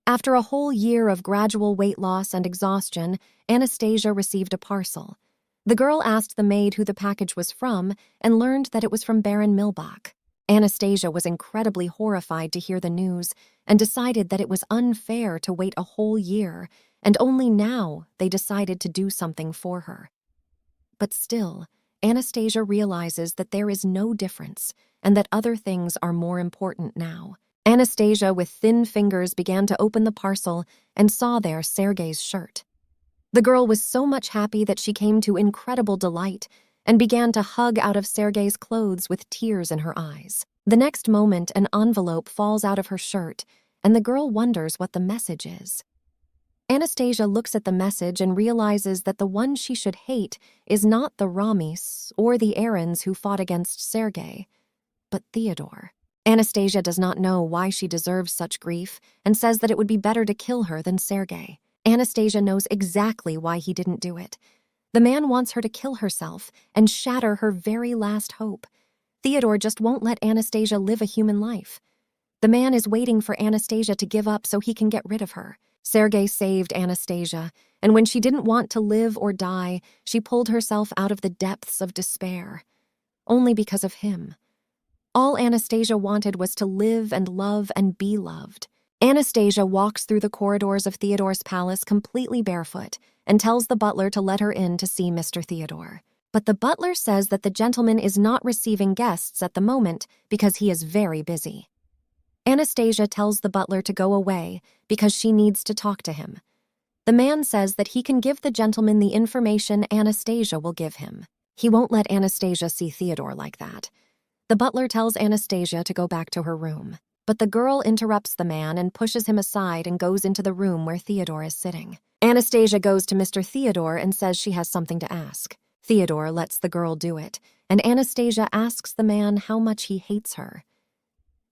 After a whole year of gradual weight loss and exhaustion, Anastasia received a parcel. The girl asked the maid who the package was from and learned that it was from Baron Milbach. Anastasia was incredibly horrified to hear the news and decided that it was unfair to wait a whole year, and only now they decided to do something for her. But still, Anastasia realizes that there is no difference and that other things are more important now. Anastasia, with thin fingers, began to open the parcel and saw there Sergey's shirt. The girl was so much happy that she came to incredible delight, and began to hug out of Sergey's clothes with tears in her eyes. The next moment, an envelope falls out of her shirt, and the girl wonders what the message is. Anastasia looks at the message and realizes that the one she should hate is not the Ramis or the Aarons who fought against Sergey, but Theodore. Anastasia does not know why she deserves such grief and says that it would be better to kill her than Sergey. Anastasia knows exactly why he didn't do it. The man wants her to kill herself and shatter her very last hope. Theodore just won't let Anastasia live a human life. The man is waiting for Anastasia to give up so he can get rid of her. Sergey saved Anastasia, and when she didn't want to live or die, she pulled herself out of the depths of despair. Only because of him. All Anastasia wanted was to live and love and be loved. Anastasia walks through the corridors of Theodore's palace completely barefoot and tells the butler to let her in to see Mr. Theodore. But the butler says that the gentleman is not receiving guests at the moment because he is very busy. Anastasia tells the butler to go away because she needs to talk to him. The man says that he can give the gentleman the information Anastasia will give him. He won't let Anastasia see Theodore like that. The butler tells Anastasia to go back to her room, but the girl interrupts the man and pushes him aside and goes into the room where Theodore is sitting. Anastasia goes to Mr. Theodore and says she has something to ask. Theodore lets the girl do it, and Anastasia asks the man how much he hates her.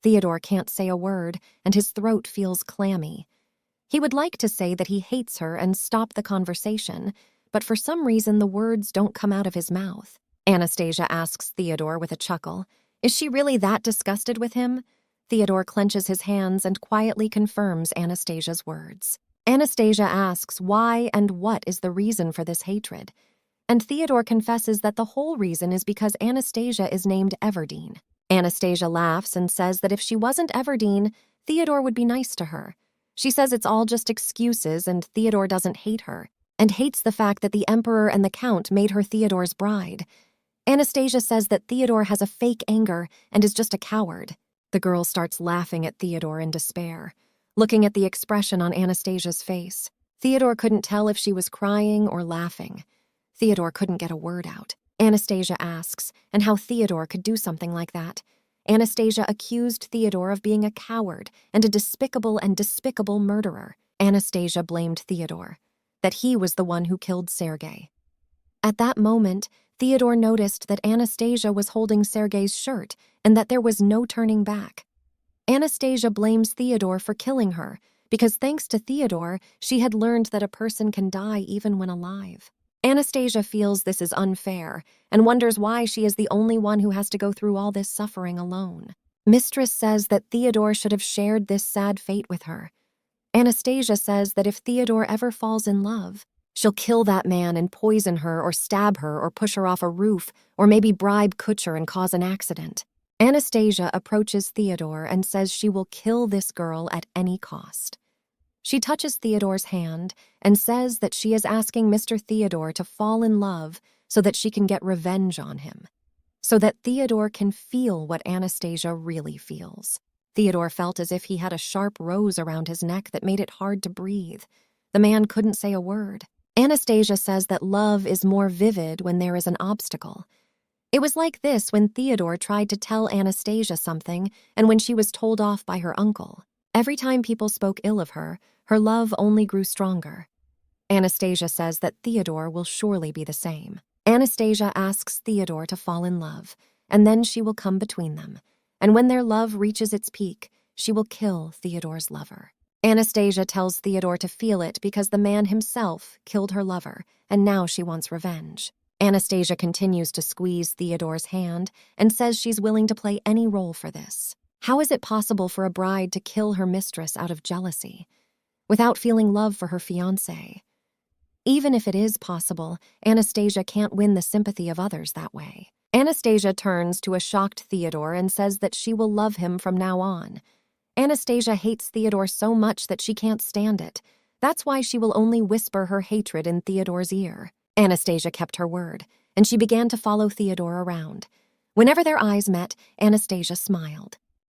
Theodore can't say a word, and his throat feels clammy. He would like to say that he hates her and stop the conversation, but for some reason the words don't come out of his mouth. Anastasia asks Theodore with a chuckle, "Is she really that disgusted with him?" Theodore clenches his hands and quietly confirms Anastasia's words. Anastasia asks why and what is the reason for this hatred, and Theodore confesses that the whole reason is because Anastasia is named Everdeen. Anastasia laughs and says that if she wasn't Everdeen, Theodore would be nice to her. She says it's all just excuses and Theodore doesn't hate her, and hates the fact that the Emperor and the Count made her Theodore's bride. Anastasia says that Theodore has a fake anger and is just a coward. The girl starts laughing at Theodore in despair, looking at the expression on Anastasia's face. Theodore couldn't tell if she was crying or laughing. Theodore couldn't get a word out. Anastasia asks, and how Theodore could do something like that. Anastasia accused Theodore of being a coward and a despicable murderer. Anastasia blamed Theodore, that he was the one who killed Sergey. At that moment, Theodore noticed that Anastasia was holding Sergey's shirt and that there was no turning back. Anastasia blames Theodore for killing her because thanks to Theodore, she had learned that a person can die even when alive. Anastasia feels this is unfair and wonders why she is the only one who has to go through all this suffering alone. Mistress says that Theodore should have shared this sad fate with her. Anastasia says that if Theodore ever falls in love, she'll kill that man and poison her or stab her or push her off a roof or maybe bribe Kutcher and cause an accident. Anastasia approaches Theodore and says she will kill this girl at any cost. She touches Theodore's hand and says that she is asking Mr. Theodore to fall in love so that she can get revenge on him, so that Theodore can feel what Anastasia really feels. Theodore felt as if he had a sharp rose around his neck that made it hard to breathe. The man couldn't say a word. Anastasia says that love is more vivid when there is an obstacle. It was like this when Theodore tried to tell Anastasia something and when she was told off by her uncle. Every time people spoke ill of her, her love only grew stronger. Anastasia says that Theodore will surely be the same. Anastasia asks Theodore to fall in love, and then she will come between them. And when their love reaches its peak, she will kill Theodore's lover. Anastasia tells Theodore to feel it because the man himself killed her lover, and now she wants revenge. Anastasia continues to squeeze Theodore's hand and says she's willing to play any role for this. How is it possible for a bride to kill her mistress out of jealousy, without feeling love for her fiancé? Even if it is possible, Anastasia can't win the sympathy of others that way. Anastasia turns to a shocked Theodore and says that she will love him from now on. Anastasia hates Theodore so much that she can't stand it. That's why she will only whisper her hatred in Theodore's ear. Anastasia kept her word, and she began to follow Theodore around. Whenever their eyes met, Anastasia smiled.